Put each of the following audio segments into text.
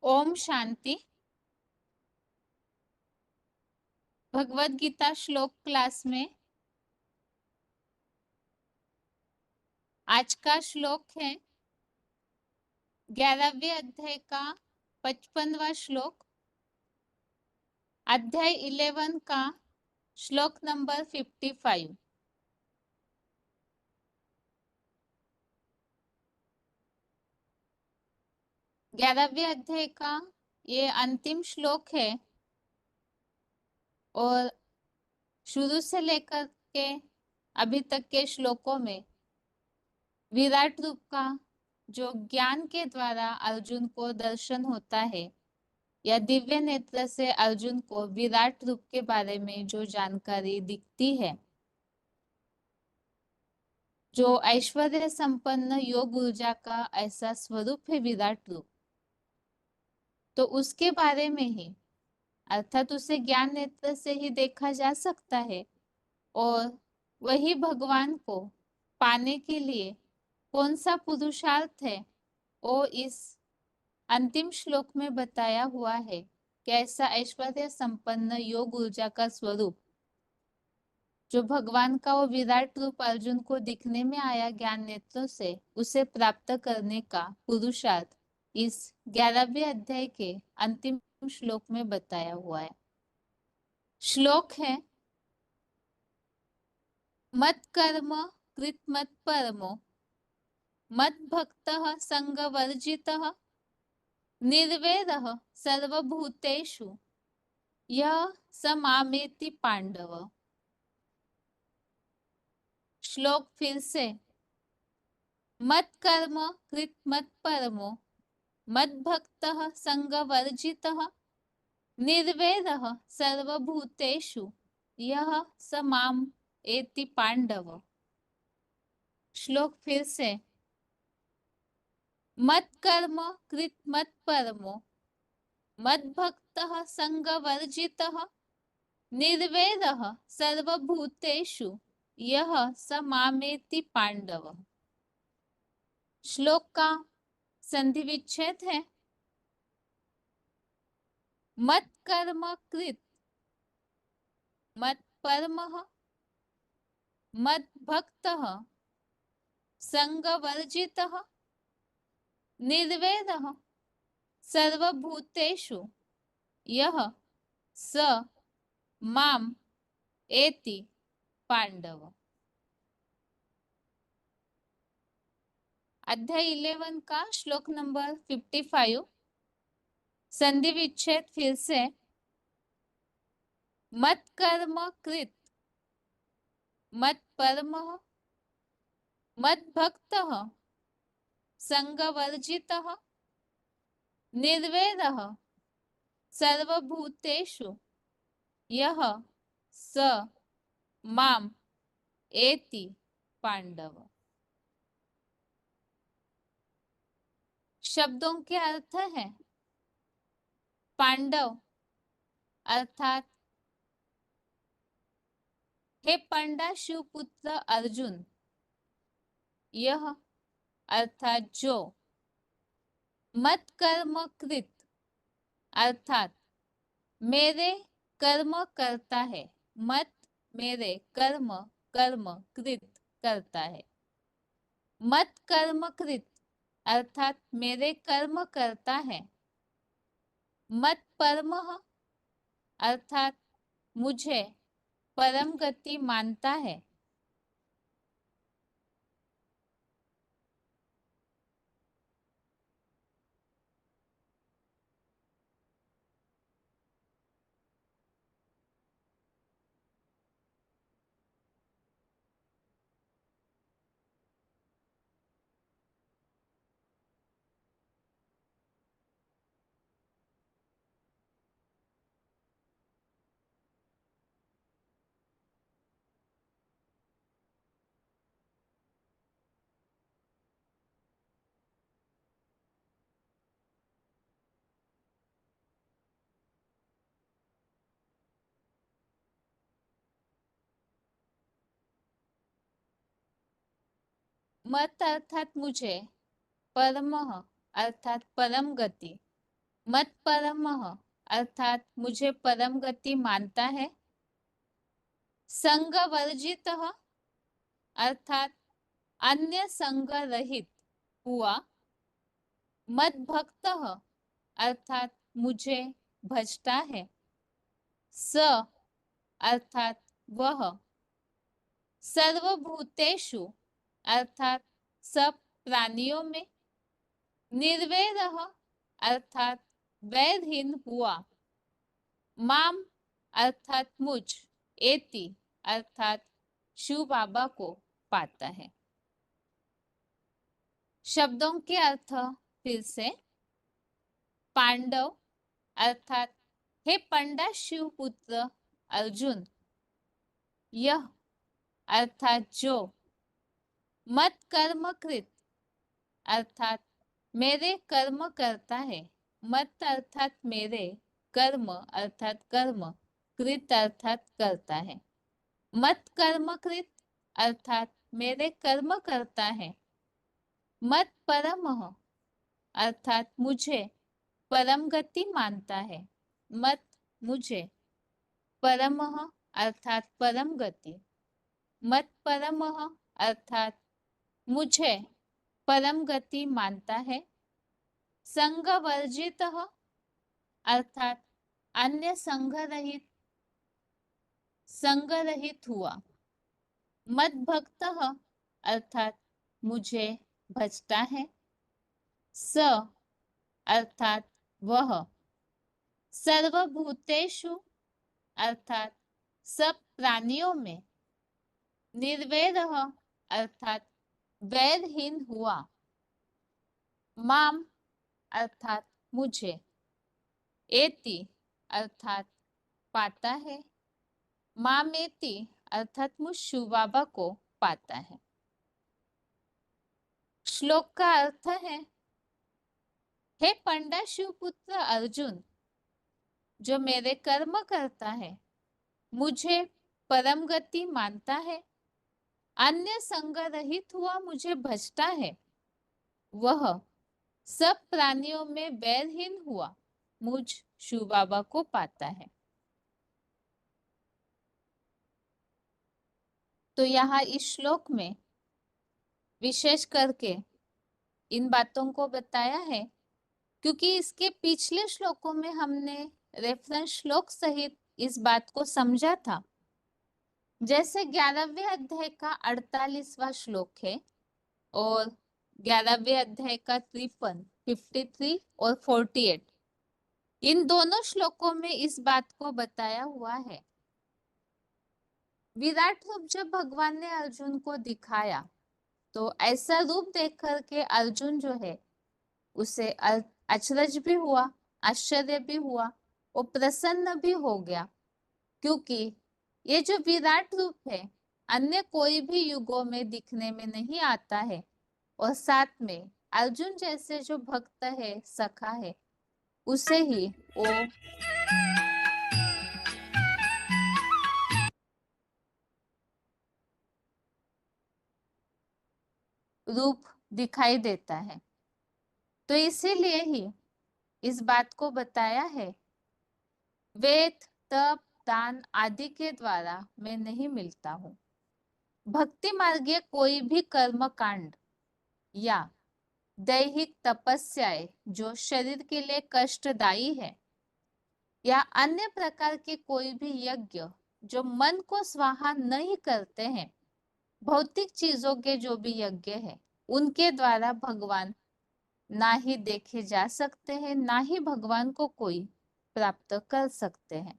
ओम शांति। भगवत गीता श्लोक क्लास में आज का श्लोक है 11वें अध्याय का 55वां श्लोक, अध्याय 11 का श्लोक नंबर 55। ग्यारहवें अध्याय का ये अंतिम श्लोक है और शुरू से लेकर के अभी तक के श्लोकों में विराट रूप का जो ज्ञान के द्वारा अर्जुन को दर्शन होता है या दिव्य नेत्र से अर्जुन को विराट रूप के बारे में जो जानकारी दिखती है, जो ऐश्वर्य संपन्न योग ऊर्जा का ऐसा स्वरूप है विराट रूप, तो उसके बारे में ही अर्थात उसे ज्ञान नेत्र से ही देखा जा सकता है। और वही भगवान को पाने के लिए कौन सा पुरुषार्थ है वो इस अंतिम श्लोक में बताया हुआ है। कैसा ऐश्वर्य संपन्न योग ऊर्जा का स्वरूप जो भगवान का वो विराट रूप अर्जुन को दिखने में आया ज्ञान नेत्रों से, उसे प्राप्त करने का पुरुषार्थ इस 11वें अध्याय के अंतिम श्लोक में बताया हुआ है। श्लोक है मत कर्म कृत मत परमो मत भक्त संग वर्जित निर्वैरः सर्वभूतेषु यः स मामेति पांडव। श्लोक फिर से, मत कर्म कृत मत परमो मत भक्त संग वर्जित निर्वैरः सर्वभूतेषु यः स माम एति पांडव। श्लोक फिर से, मत कर्म कृत मत परमो मत भक्त संग वर्जित निर्वैरः सर्वभूतेषु यः स मामेति पांडव। श्लोक का संधि विच्छेद है मत कर्म कृत मत परमः मत भक्तः संग वर्जितः निर्वैरः सर्वभूतेषु यः स माम एति पांडव। अध्याय 11 का श्लोक नंबर 55, संधि विच्छेद फिर से मत कर्म कृत मत परमः मत भक्तः संग वर्जितः निर्वैरः सर्वभूतेषु यः स माम एति पांडव। शब्दों के अर्थ है पांडव अर्थात हे पंडा शिवपुत्र अर्जुन, यह अर्थात जो मत कर्म कृत अर्थात मेरे कर्म करता है, मत मेरे कर्म कर्म कृत करता है, मत कर्म कृत अर्थात मेरे कर्म करता है, मत परमः अर्थात मुझे परम गति मानता है, मत अर्थात मुझे, परमः अर्थात परम गति, मत परमः अर्थात मुझे परम गति मानता है। संग वर्जितः अर्थात अन्य संग रहित हुआ। मत भक्तः अर्थात मुझे भजता है। स अर्थात वह। सर्वभूतेषु अर्थात सब प्राणियों में। निर्वैरः अर्थात वैरहीन हुआ। माम अर्थात मुझ। एति अर्थात शिव बाबा को पाता है। शब्दों के अर्थ फिर से। पांडव अर्थात हे पंडा शिव पुत्र अर्जुन। यह अर्थात जो। मत कर्म कृत अर्थात मेरे कर्म करता है। मत अर्थात मेरे, कर्म अर्थात कर्म, कृत अर्थात करता है। मत कर्म कृत अर्थात मेरे कर्म करता है। मत परमः अर्थात मुझे परम गति मानता है। मत मुझे, परमः अर्थात परम गति। मत परमः अर्थात मुझे परम गति मानता है। संग वर्जितः अर्थात अन्य संग रहित, संग रहित हुआ। मत भक्तः अर्थात मुझे भजता है। स अर्थात वह। सर्वभूतेषु अर्थात सब प्राणियों में। निर्वैरः अर्थात वैरहीन हुआ। माम अर्थात मुझे। एति अर्थात पाता है। मामेति अर्थात मुझ शिव बाबा को पाता है। श्लोक का अर्थ है, हे पंडा शिवपुत्र अर्जुन, जो मेरे कर्म करता है, मुझे परम गति मानता है, अन्य संग रहित हुआ मुझे भजता है, वह सब प्राणियों में वैरहीन हुआ मुझ शिव बाबा को पाता है। तो यहाँ इस श्लोक में विशेष करके इन बातों को बताया है, क्योंकि इसके पिछले श्लोकों में हमने रेफरेंस श्लोक सहित इस बात को समझा था। जैसे 11वें अध्याय का 48वां श्लोक है और 11वें अध्याय का 53, 53 और 48, इन दोनों श्लोकों में इस बात को बताया हुआ है। विराट रूप जब भगवान ने अर्जुन को दिखाया, तो ऐसा रूप देख करके अर्जुन जो है उसे अचरज भी हुआ, आश्चर्य भी हुआ और प्रसन्न भी हो गया, क्योंकि ये जो विराट रूप है अन्य कोई भी युगों में दिखने में नहीं आता है। और साथ में अर्जुन जैसे जो भक्त है, सखा है, उसे ही वो रूप दिखाई देता है। तो इसीलिए ही इस बात को बताया है, वेद तप दान आदि के द्वारा मैं नहीं मिलता हूँ। भक्ति मार्गीय कोई भी कर्म कांड या दैहिक तपस्याएं जो शरीर के लिए कष्टदायी है, या अन्य प्रकार के कोई भी यज्ञ जो मन को स्वाहा नहीं करते हैं, भौतिक चीजों के जो भी यज्ञ है, उनके द्वारा भगवान ना ही देखे जा सकते हैं, ना ही भगवान को कोई प्राप्त कर सकते हैं।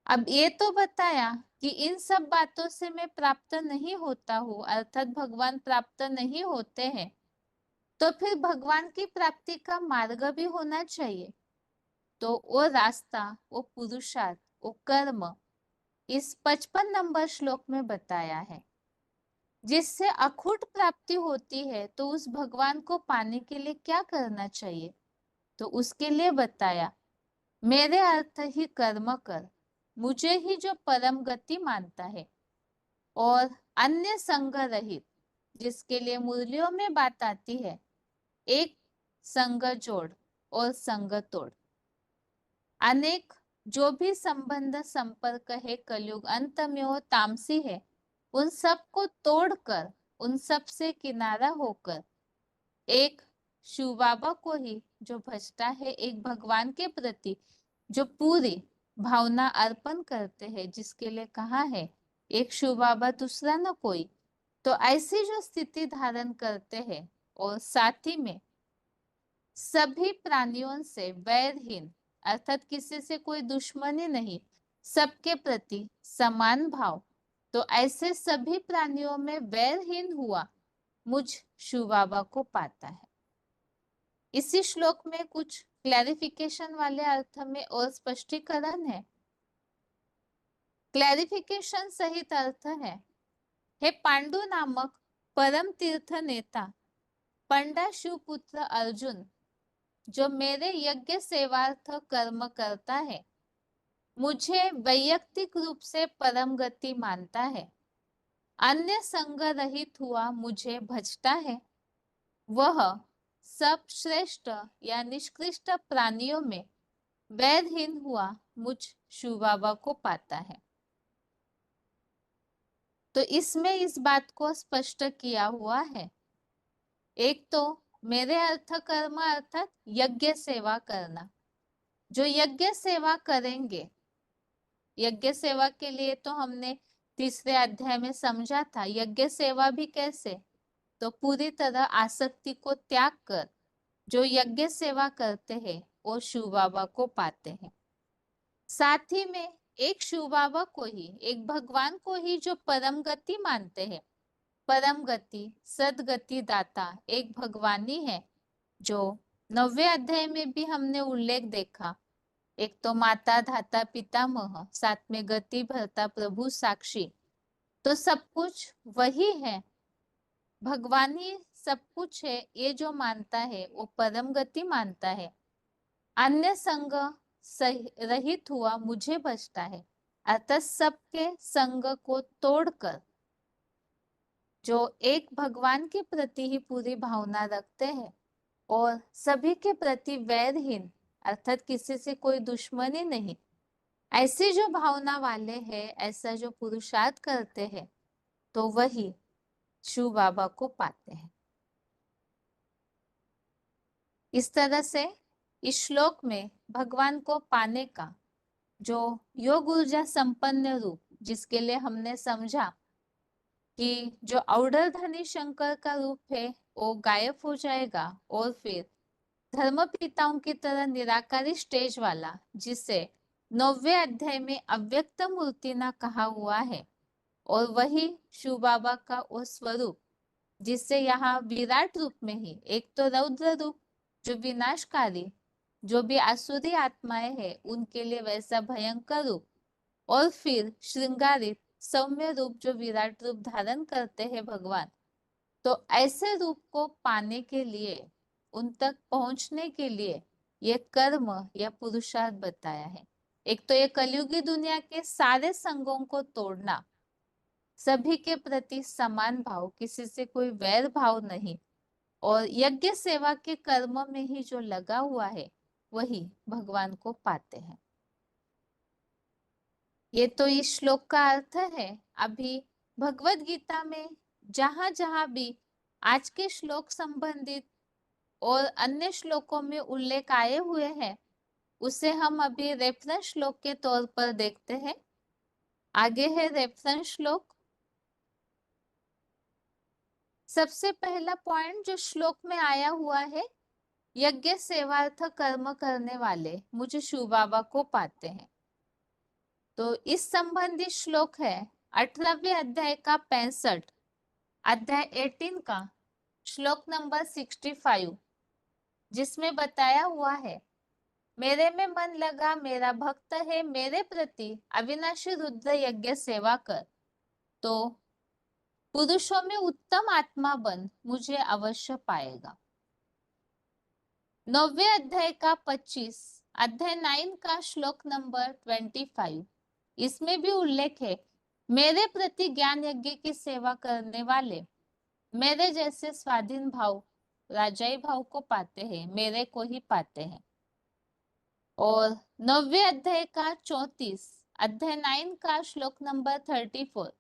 अब ये तो बताया कि इन सब बातों से मैं प्राप्त नहीं होता हूँ, अर्थात भगवान प्राप्त नहीं होते हैं, तो फिर भगवान की प्राप्ति का मार्ग भी होना चाहिए। तो वो रास्ता, वो पुरुषार्थ, वो कर्म इस 55 नंबर श्लोक में बताया है। जिससे अखूट प्राप्ति होती है, तो उस भगवान को पाने के लिए क्या करना चाहिए? तो उसके लिए बताया, मेरे अर्थ ही कर्म कर, मुझे ही जो परम गति मानता है और अन्य संग रहित, जिसके लिए मुरलियों में बात आती है, एक संग जोड़, और संग तोड़। अनेक जो भी संबंध संपर्क है कलयुग अंत में वो तामसी है, उन सब को तोड़कर, उन सब से किनारा होकर एक शिव बाबा को ही जो भजता है, एक भगवान के प्रति जो पूरी भावना अर्पण करते हैं, जिसके लिए कहा है एक शिव बाबा दूसरा न कोई, तो ऐसी जो स्थिति धारण करते हैं और साथ ही में सभी प्राणियों से वैरहीन, अर्थात किसी से कोई दुश्मनी नहीं, सबके प्रति समान भाव, तो ऐसे सभी प्राणियों में वैरहीन हुआ मुझ शिव बाबा को पाता है। इसी श्लोक में कुछ क्लैरिफिकेशन वाले अर्थ में और स्पष्टीकरण है। क्लैरिफिकेशन सहित अर्थ है, हे पांडु नामक परम तीर्थ नेता पंडा शिवपुत्र अर्जुन, जो मेरे यज्ञ सेवार्थ कर्म करता है, मुझे वैयक्तिक रूप से परम गति मानता है, अन्य संग रहित हुआ मुझे भजता है, वह सब श्रेष्ठ या निष्कृष्ट प्राणियों में वैरहीन हुआ मुझ शिव बाबा को पाता है। तो इसमें इस बात को स्पष्ट किया हुआ है, एक तो मेरे अर्थ कर्म अर्थात यज्ञ सेवा करना, जो यज्ञ सेवा करेंगे, यज्ञ सेवा के लिए तो हमने तीसरे अध्याय में समझा था, यज्ञ सेवा भी कैसे, तो पूरी तरह आसक्ति को त्याग कर जो यज्ञ सेवा करते हैं वो शिव बाबा को पाते हैं। साथ ही में एक शिव बाबा को ही, एक भगवान को ही जो परम गति मानते हैं, परम गति सदगति दाता एक भगवान ही है, जो 9वें अध्याय में भी हमने उल्लेख देखा, एक तो माता धाता पितामह, साथ में गति भरता प्रभु साक्षी, तो सब कुछ वही है, भगवान ही सब कुछ है, ये जो मानता है वो परम गति मानता है, अन्य संग रहित हुआ मुझे बचता है, अर्थात सबके संग को तोड़कर जो एक भगवान के प्रति ही पूरी भावना रखते हैं और सभी के प्रति वैरहीन, अर्थात किसी से कोई दुश्मनी नहीं, ऐसी जो भावना वाले हैं, ऐसा जो पुरुषार्थ करते हैं, तो वही शिव बाबा को पाते हैं। इस तरह से इस श्लोक में भगवान को पाने का जो योग ऊर्जा संपन्न रूप, जिसके लिए हमने समझा कि जो औडरधनी शंकर का रूप है वो गायब हो जाएगा और फिर धर्म पिताओं की तरह निराकारी स्टेज वाला, जिसे 9वें अध्याय में अव्यक्त मूर्ति ना कहा हुआ है, और वही शिव बाबा का वो स्वरूप, जिससे यहाँ विराट रूप में ही एक तो रौद्र रूप जो विनाशकारी, जो भी आसुरी आत्माएं हैं उनके लिए वैसा भयंकर रूप, और फिर श्रृंगारित सौम्य रूप जो विराट रूप धारण करते हैं भगवान, तो ऐसे रूप को पाने के लिए, उन तक पहुंचने के लिए ये कर्म या पुरुषार्थ बताया है। एक तो ये कलयुगी दुनिया के सारे संगों को तोड़ना, सभी के प्रति समान भाव, किसी से कोई वैर भाव नहीं, और यज्ञ सेवा के कर्म में ही जो लगा हुआ है वही भगवान को पाते हैं। ये तो इस श्लोक का अर्थ है। अभी भगवत गीता में जहां जहां भी आज के श्लोक संबंधित और अन्य श्लोकों में उल्लेख आए हुए हैं, उसे हम अभी रेफरेंस श्लोक के तौर पर देखते हैं। आगे है रेफरेंस श्लोक। सबसे पहला पॉइंट जो श्लोक में आया हुआ है, यज्ञ सेवार्थ कर्म करने वाले मुझे शिव बाबा को पाते हैं, तो इस संबंधित श्लोक है 18वें अध्याय का 65, अध्याय 18 का श्लोक नंबर 65, जिसमें बताया हुआ है, मेरे में मन लगा मेरा भक्त है, मेरे प्रति अविनाशी रुद्र यज्ञ सेवा कर, तो पुरुषों में उत्तम आत्मा बन मुझे अवश्य पाएगा। 9वें अध्याय का 25, अध्याय 9 का श्लोक नंबर 25, इसमें भी उल्लेख है, मेरे प्रति ज्ञान यज्ञ की सेवा करने वाले मेरे जैसे स्वाधीन भाव राजाई भाव को पाते हैं, मेरे को ही पाते हैं। और 9वें अध्याय का 34, अध्याय 9 का श्लोक नंबर 34,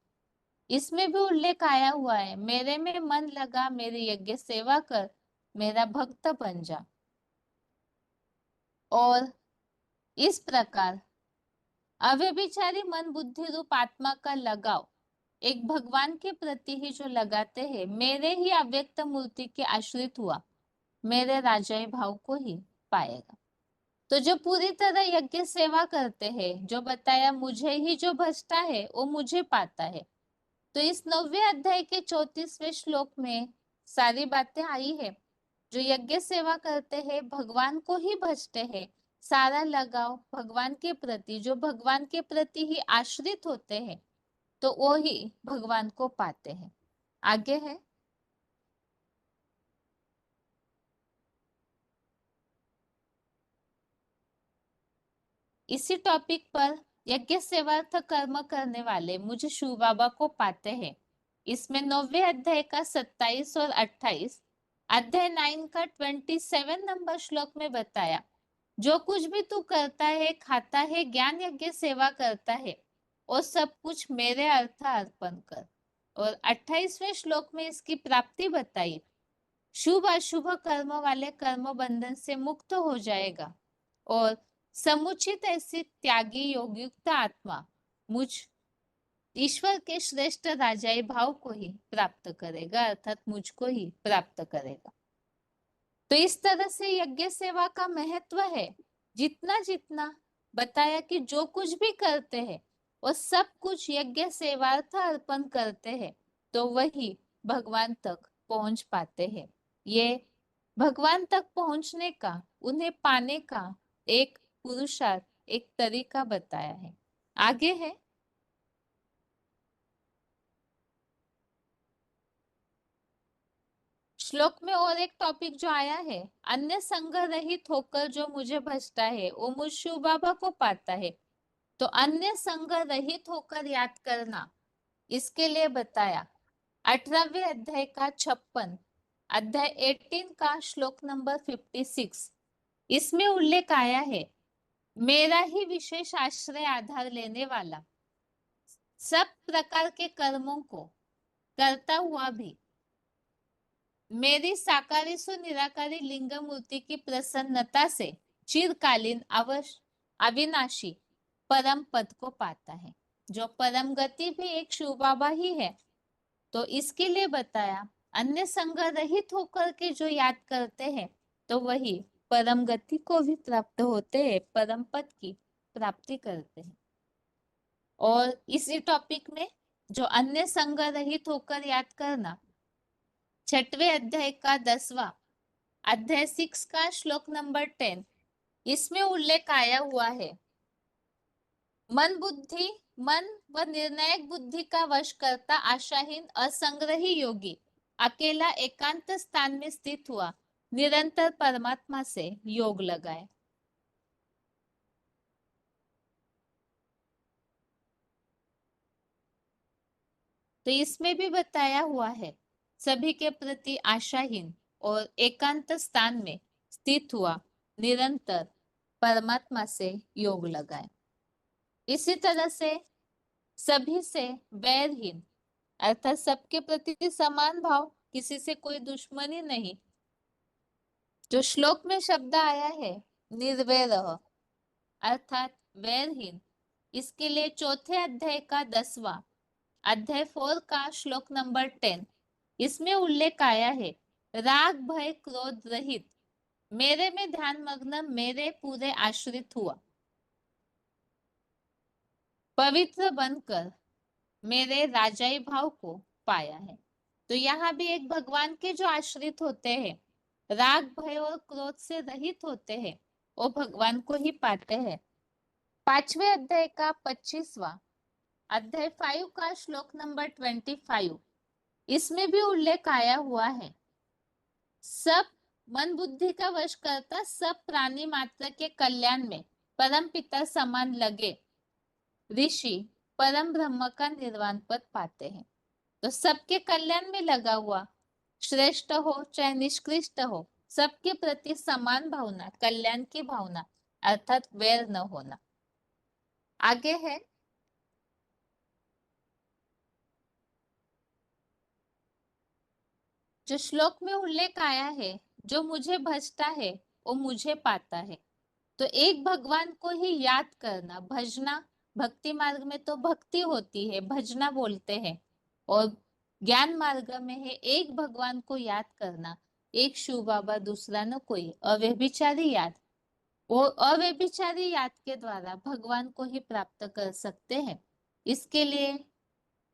इसमें भी उल्लेख आया हुआ है, मेरे में मन लगा, मेरी यज्ञ सेवा कर, मेरा भक्त बन जा। और इस प्रकार अव्यभिचारी मन बुद्धि रूप आत्मा का लगाव एक भगवान के प्रति ही जो लगाते हैं, मेरे ही अव्यक्त मूर्ति के आश्रित हुआ, मेरे राजाई भाव को ही पाएगा। तो जो पूरी तरह यज्ञ सेवा करते हैं, जो बताया मुझे ही जो भजता है वो मुझे पाता है। तो इस 9वें अध्याय के 34वें श्लोक में सारी बातें आई है। जो यज्ञ सेवा करते हैं, भगवान को ही भजते हैं, सारा लगाव भगवान के प्रति, जो भगवान के प्रति ही आश्रित होते हैं, तो वो ही भगवान को पाते हैं। आगे है इसी टॉपिक पर, यज्ञ सेवार्थ कर्म करने वाले मुझे शिव बाबा को पाते हैं। इसमें 9वें अध्याय का 27 और 28, अध्याय 9 का 27 नंबर श्लोक में बताया, जो कुछ भी तू करता है, खाता है, ज्ञान यज्ञ सेवा करता है, और सब कुछ मेरे अर्थ अर्पण कर। और 28वें श्लोक में इसकी प्राप्ति बताई, शुभ अशुभ कर्म वाले कर्म बंधन से मुक्त हो जाएगा और समुचित ऐसी त्यागी योगयुक्त आत्मा मुझ ईश्वर के श्रेष्ठ राजाई भाव को ही प्राप्त करेगा, अर्थात मुझको ही प्राप्त करेगा। तो इस तरह से यज्ञ सेवा का महत्व है। जितना जितना बताया कि जो कुछ भी करते हैं वो सब कुछ यज्ञ सेवार्थ अर्पण करते हैं, तो वही भगवान तक पहुंच पाते हैं। ये भगवान तक पहुंचने का, उन्हें पाने का एक पुरुषार्थ, एक तरीका बताया है। आगे है श्लोक में और एक टॉपिक जो आया है, अन्य संग रहित होकर जो मुझे भजता है वो मुझ शिव बाबा को पाता है। तो अन्य संग रहित होकर याद करना, इसके लिए बताया 18वें अध्याय का 56, अध्याय 18 का श्लोक नंबर 56, इसमें उल्लेख आया है, मेरा ही विशेष आश्रय आधार लेने वाला सब प्रकार के कर्मों को करता हुआ भी मेरी साकारी सो निराकारी लिंग मूर्ति की प्रसन्नता से चिरकालीन अविनाशी परम पद को पाता है। जो परम गति भी एक शिव बाबा ही है। तो इसके लिए बताया, अन्य संग रहित होकर के जो याद करते हैं, तो वही परम गति को भी प्राप्त होते हैं, परम पद की प्राप्ति करते हैं। और इसी टॉपिक में जो अन्य संग रहित होकर याद करना, 6वें अध्याय का 10वां, अध्याय 6 का श्लोक नंबर 10, इसमें उल्लेख आया हुआ है, मन व निर्णायक बुद्धि का वश करता आशाहीन असंग्रही योगी अकेला एकांत स्थान में स्थित हुआ निरंतर परमात्मा से योग लगाए। तो इसमें भी बताया हुआ है, सभी के प्रति आशाहीन और एकांत स्थान में स्थित हुआ निरंतर परमात्मा से योग लगाए। इसी तरह से सभी से वैरहीन, अर्थात सबके प्रति समान भाव, किसी से कोई दुश्मनी नहीं। जो श्लोक में शब्द आया है निर्वैर, अर्थात वैरहीन, इसके लिए 4थे अध्याय का 10वां, अध्याय 4 का श्लोक नंबर 10, इसमें उल्लेख आया है, राग भय क्रोध रहित मेरे में ध्यान मग्न मेरे पूरे आश्रित हुआ, पवित्र बनकर मेरे राजाई भाव को पाया है। तो यहाँ भी एक भगवान के जो आश्रित होते हैं, राग भय और क्रोध से रहित होते हैं, वो भगवान को ही पाते हैं। 5वें अध्याय का 25वां, अध्याय 5 का श्लोक नंबर 25, इसमें भी उल्लेख आया हुआ है, सब मन बुद्धि का वश करता सब प्राणी मात्र के कल्याण में परम पिता समान लगे ऋषि परम ब्रह्म का निर्वाण पद पाते हैं। तो सबके कल्याण में लगा हुआ श्रेष्ठ हो चाहे निष्कृष्ट हो, सबके प्रति समान भावना, कल्याण की भावना, अर्थात वैर न होना। आगे है जो श्लोक में उल्लेख आया है, जो मुझे भजता है वो मुझे पाता है। तो एक भगवान को ही याद करना, भजना, भक्ति मार्ग में तो भक्ति होती है, भजना बोलते हैं, और ज्ञान मार्ग में है एक भगवान को याद करना, एक शिव बाबा, दूसरा न कोई, अव्यभिचारी याद। वो अव्यभिचारी याद के द्वारा भगवान को ही प्राप्त कर सकते हैं। इसके लिए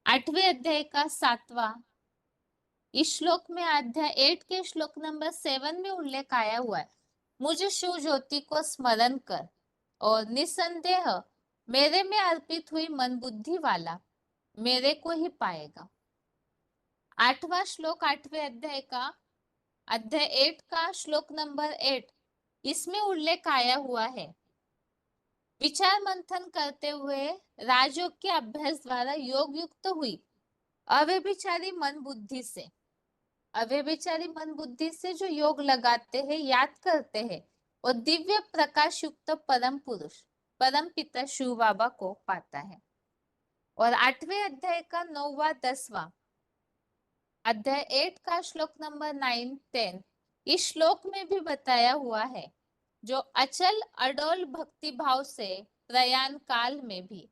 8वें अध्याय का 7वां, इस श्लोक में अध्याय 8 के श्लोक नंबर 7 में उल्लेख आया हुआ है, मुझे शिव ज्योति को स्मरण कर और निसंदेह मेरे में अर्पित हुई मन बुद्धि वाला मेरे को ही पाएगा। 8वां श्लोक 8वें अध्याय का, अध्याय 8 का श्लोक नंबर 8, इसमें उल्लेख आया हुआ है, विचार मंथन करते हुए राजयोग के अभ्यास द्वारा योग युक्त हुई अव्यभिचारी मन बुद्धि से, अव्यभिचारी मन बुद्धि से जो योग लगाते हैं, याद करते हैं, और दिव्य प्रकाश युक्त परम पुरुष, परम पिता शिव बाबा को पाता है। और 8वें अध्याय का 9वां 10वां, अध्याय 8 का श्लोक नंबर 9 10, इस श्लोक में भी बताया हुआ है, जो अचल अडोल भक्ति भाव से प्रयाण काल में भी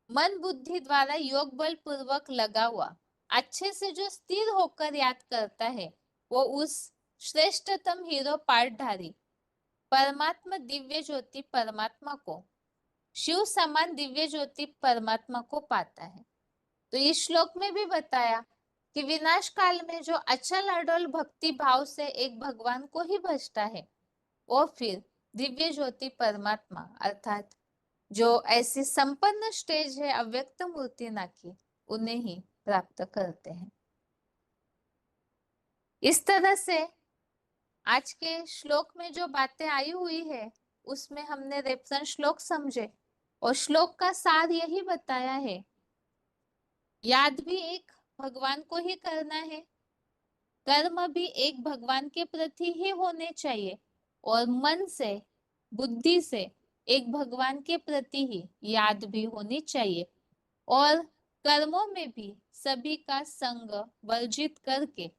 मन बुद्धि द्वारा योग बल पूर्वक लगा हुआ अच्छे से जो स्थिर होकर याद करता है, वो उस श्रेष्ठतम हीरो पाठधारी परमात्मा दिव्य ज्योति परमात्मा को, शिव समान दिव्य ज्योति परमात्मा को पाता है। तो इस श्लोक में भी बताया कि विनाश काल में जो अचल अडोल भक्ति भाव से एक भगवान को ही भजता है, वो फिर दिव्य ज्योति परमात्मा अर्थात जो ऐसी संपन्न स्टेज है अव्यक्त मूर्ति ना की, उन्हें ही प्राप्त करते हैं। इस तरह से आज के श्लोक में जो बातें आई हुई है, उसमें हमने रेफरेंस श्लोक समझे और श्लोक का सार यही बताया है, याद भी एक भगवान को ही करना है, कर्म भी एक भगवान के प्रति ही होने चाहिए, और मन से, बुद्धि से एक भगवान के प्रति ही याद भी होनी चाहिए, और कर्मों में भी सभी का संग वर्जित करके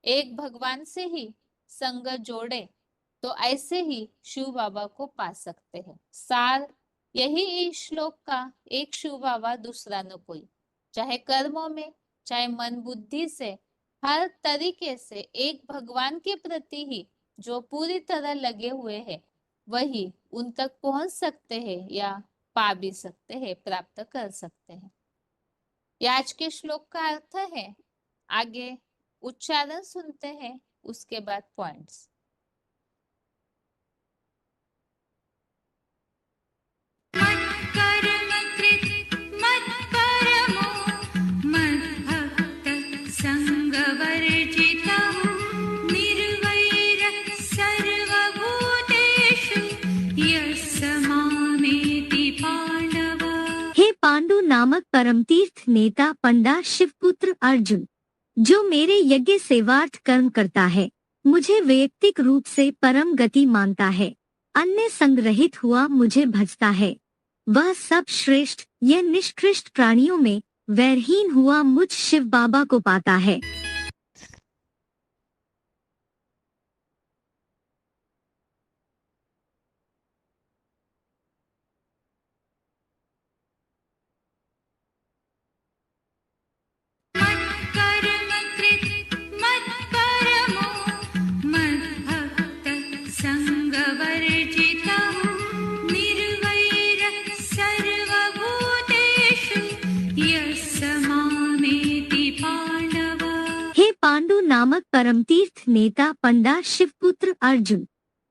एक भगवान से ही संग जोड़े, तो ऐसे ही शिव बाबा को पा सकते हैं। सार यही इस श्लोक का, एक शिव बाबा दूसरा न कोई, चाहे कर्मों में चाहे मन बुद्धि से, हर तरीके से एक भगवान के प्रति ही जो पूरी तरह लगे हुए हैं, वही उन तक पहुंच सकते हैं या पा भी सकते हैं, प्राप्त कर सकते हैं। ये आज के श्लोक का अर्थ है। आगे उच्चारण सुनते हैं, उसके बाद पॉइंट्स। पांडु नामक परम तीर्थ नेता पंडा शिवपुत्र अर्जुन, जो मेरे यज्ञ सेवार्थ कर्म करता है, मुझे वैयक्तिक रूप से परम गति मानता है, अन्य संग्रहित हुआ मुझे भजता है, वह सब श्रेष्ठ या निष्कृष्ट प्राणियों में वैरहीन हुआ मुझ शिव बाबा को पाता है। पांडु नामक परम तीर्थ नेता पंडा शिवपुत्र अर्जुन,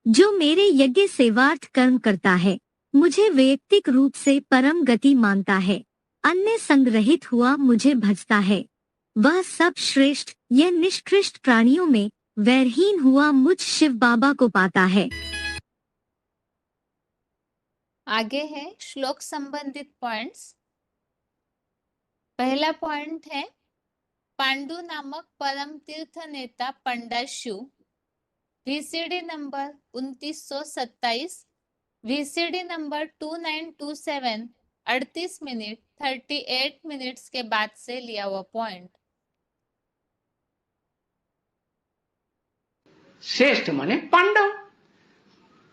जो मेरे यज्ञ सेवार्थ कर्म करता है, मुझे वैयक्तिक रूप से परम गति मानता है, अन्य संग्रहित हुआ मुझे भजता है, वह सब श्रेष्ठ या निष्कृष्ट प्राणियों में वैरहीन हुआ मुझ शिव बाबा को पाता है। आगे है श्लोक संबंधित पॉइंट्स। पहला पॉइंट है, पांडु नामक परम तीर्थ नेता पंडा शिव, VCD number 2927, VCD number 2927, 38 minute 38 minutes के बाद से लिया हुआ पॉइंट। श्रेष्ठ माने पांडव,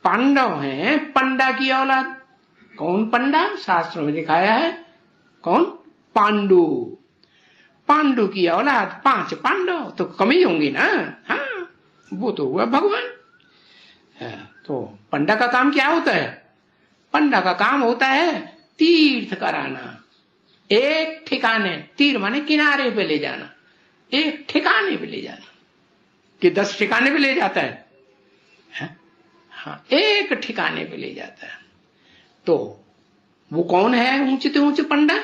पांडव हैं पंडा की औलाद। कौन पंडा? शास्त्र में दिखाया है कौन? पांडु। पांडु की औलाद 5 पांडव तो कम ही होंगे ना। हाँ, वो तो हुआ भगवान। तो पंडा का काम क्या होता है? पंडा का काम होता है तीर्थ कराना, एक ठिकाने, तीर माने किनारे पे ले जाना, एक ठिकाने पे ले जाना। कि 10 ठिकाने पे ले जाता है? हाँ, एक ठिकाने पे ले जाता है। तो वो कौन है ऊंचे से ऊंचे पंडा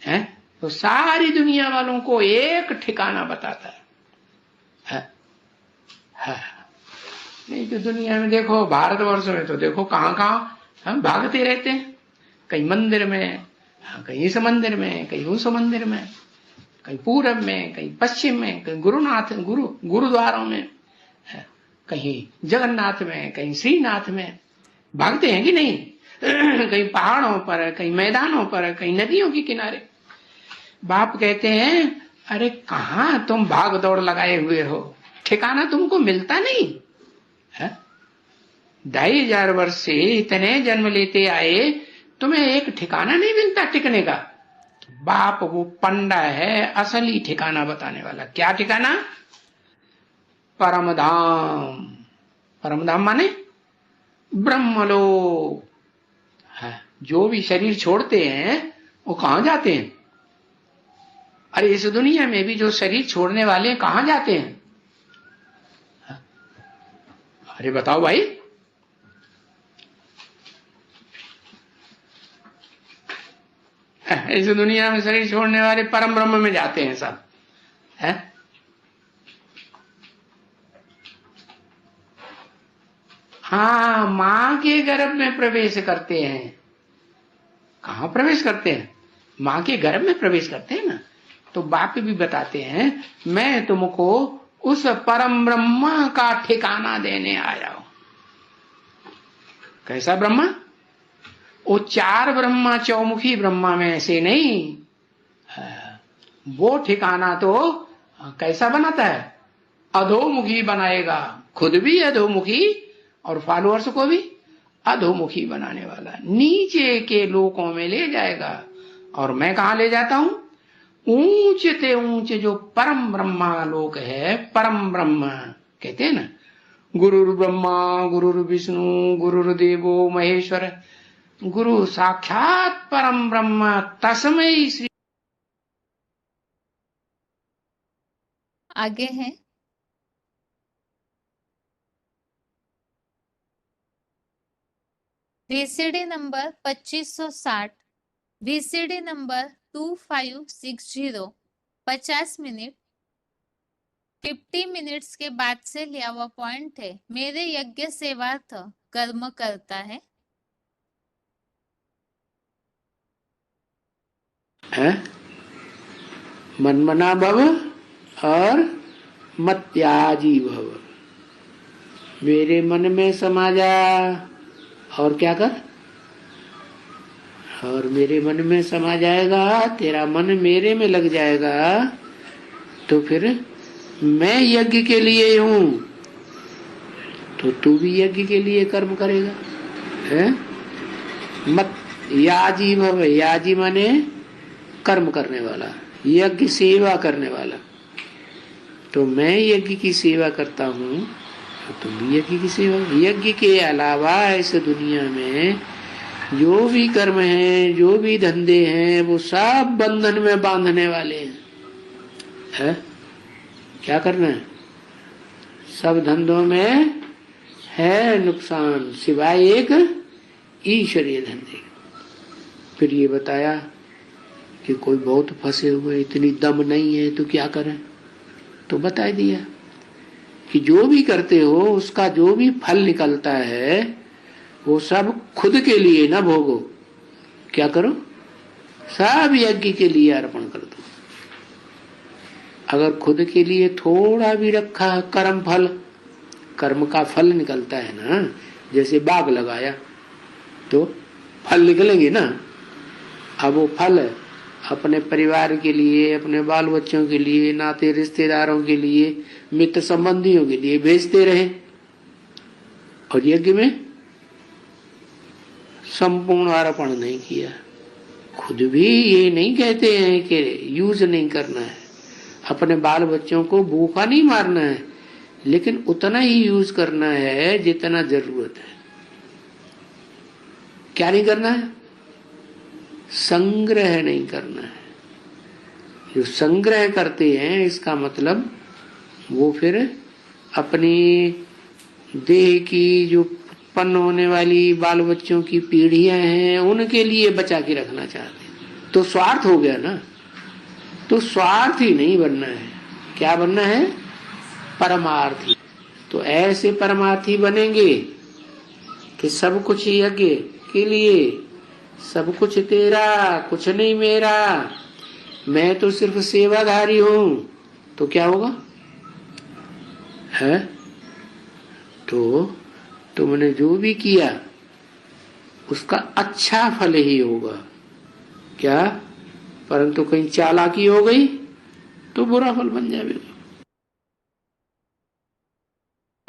है? तो सारी दुनिया वालों को एक ठिकाना बताता है। नहीं तो दुनिया में देखो, भारतवर्ष में तो देखो कहां कहां हम भागते रहते हैं। कहीं मंदिर में, कहीं इस मंदिर में, कहीं उस मंदिर में, कहीं पूरब में, कहीं पश्चिम में, कहीं गुरुद्वारों में, कहीं जगन्नाथ में, कहीं श्रीनाथ में भागते हैं कि नहीं? कहीं पहाड़ों पर, कहीं मैदानों पर, कहीं नदियों के किनारे। बाप कहते हैं अरे कहां तुम भाग दौड़ लगाए हुए हो, ठिकाना तुमको मिलता नहीं है? 2500 वर्ष से इतने जन्म लेते आए, तुम्हें एक ठिकाना नहीं मिलता टिकने का। बाप वो पंडा है असली ठिकाना बताने वाला। क्या ठिकाना? परमधाम। परमधाम माने ब्रह्मलोक है। जो भी शरीर छोड़ते हैं वो कहां जाते हैं? अरे इस दुनिया में भी जो शरीर छोड़ने वाले हैं कहां जाते हैं? अरे बताओ भाई। इस दुनिया में शरीर छोड़ने वाले परम ब्रह्म में जाते हैं सब है। हाँ, मां के गर्भ में प्रवेश करते हैं। कहां प्रवेश करते हैं? मां के गर्भ में प्रवेश करते हैं ना। तो बाप भी बताते हैं मैं तुमको उस परम ब्रह्मा का ठिकाना देने आया हूं। कैसा ब्रह्मा? वो 4 ब्रह्मा चौमुखी ब्रह्मा में से नहीं। वो ठिकाना तो कैसा बनाता है? अधोमुखी बनाएगा, खुद भी अधोमुखी और फॉलोअर्स को भी अधोमुखी बनाने वाला, नीचे के लोकों में ले जाएगा। और मैं कहां ले जाता हूं? ऊंचे से ऊंचे जो परम ब्रह्मा लोक है, परम ब्रह्म कहते हैं ना, गुरुर् ब्रह्मा गुरुर् विष्णु गुरुर्देवो महेश्वर, गुरु साक्षात परम ब्रह्म तस्मै श्री। आगे है VCD number 2560, VCD number 2560, 50 minute 50 minutes के बाद से लिया हुआ पॉइंट है। मेरे यज्ञ सेवार्थ कर्म करता है। मनमना भव और मत्याजी भव। मेरे मन में समा जा और क्या कर? और मेरे मन में समा जाएगा, तेरा मन मेरे में लग जाएगा, तो फिर मैं यज्ञ के लिए हूं, तो तू भी यज्ञ के लिए कर्म करेगा है? मत याजी भव। याजी माने कर्म करने वाला, यज्ञ सेवा करने वाला। तो मैं यज्ञ की सेवा करता हूं, तो तुम भी यज्ञ की सेवा। यज्ञ के अलावा इस दुनिया में जो भी कर्म हैं, जो भी धंधे हैं, वो सब बंधन में बांधने वाले हैं। क्या करना है? सब धंधों में है नुकसान, सिवाय एक ईश्वरीय धंधे। फिर ये बताया कि कोई बहुत फंसे हुए, इतनी दम नहीं है तो क्या करें? तो बता दिया कि जो भी करते हो उसका जो भी फल निकलता है वो सब खुद के लिए ना भोगो। क्या करो? सब यज्ञ के लिए अर्पण कर दो। अगर खुद के लिए थोड़ा भी रखा कर्म फल, कर्म का फल निकलता है ना, जैसे बाग लगाया तो फल निकलेंगे ना। अब वो फल अपने परिवार के लिए, अपने बाल बच्चों के लिए, नाते रिश्तेदारों के लिए, मित्र संबंधियों के लिए भेजते रहे। और यज्ञ में संपूर्ण अर्पण नहीं किया। खुद भी ये नहीं कहते हैं कि यूज नहीं करना है, अपने बाल बच्चों को भूखा नहीं मारना है, लेकिन उतना ही यूज करना है जितना जरूरत है। क्या नहीं करना है? संग्रह नहीं करना है। जो संग्रह करते हैं इसका मतलब वो फिर अपनी देह की जो उत्पन्न होने वाली बाल बच्चों की पीढ़ियां हैं उनके लिए बचा के रखना चाहते हैं, तो स्वार्थ हो गया ना। तो स्वार्थी नहीं बनना है, क्या बनना है? परमार्थी। तो ऐसे परमार्थी बनेंगे कि सब कुछ यज्ञ के लिए, सब कुछ तेरा, कुछ नहीं मेरा, मैं तो सिर्फ सेवाधारी हूं। तो क्या होगा है? तो तुमने जो भी किया उसका अच्छा फल ही होगा। क्या? परंतु कहीं चालाकी हो गई तो बुरा फल बन जाएगा।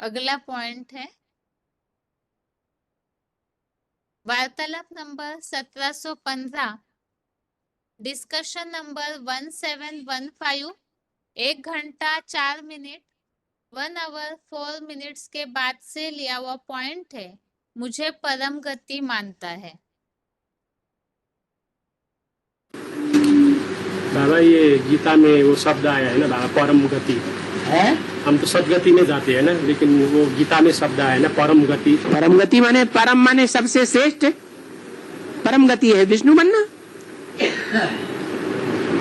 अगला पॉइंट है वार्तालाप नंबर 1715, डिस्कशन नंबर 1715, 1 घंटा 4 मिनट 1 hour 4 minutes के बाद से लिया हुआ पॉइंट है। मुझे परम गति मानता है। बाबा ये गीता में वो शब्द आया है ना बाबा, परम गति है। हम तो सदगति में जाते हैं ना, लेकिन वो गीता में शब्द आया है ना परम गति। परम गति माने, परम माने सबसे श्रेष्ठ। परम गति है विष्णु बनना।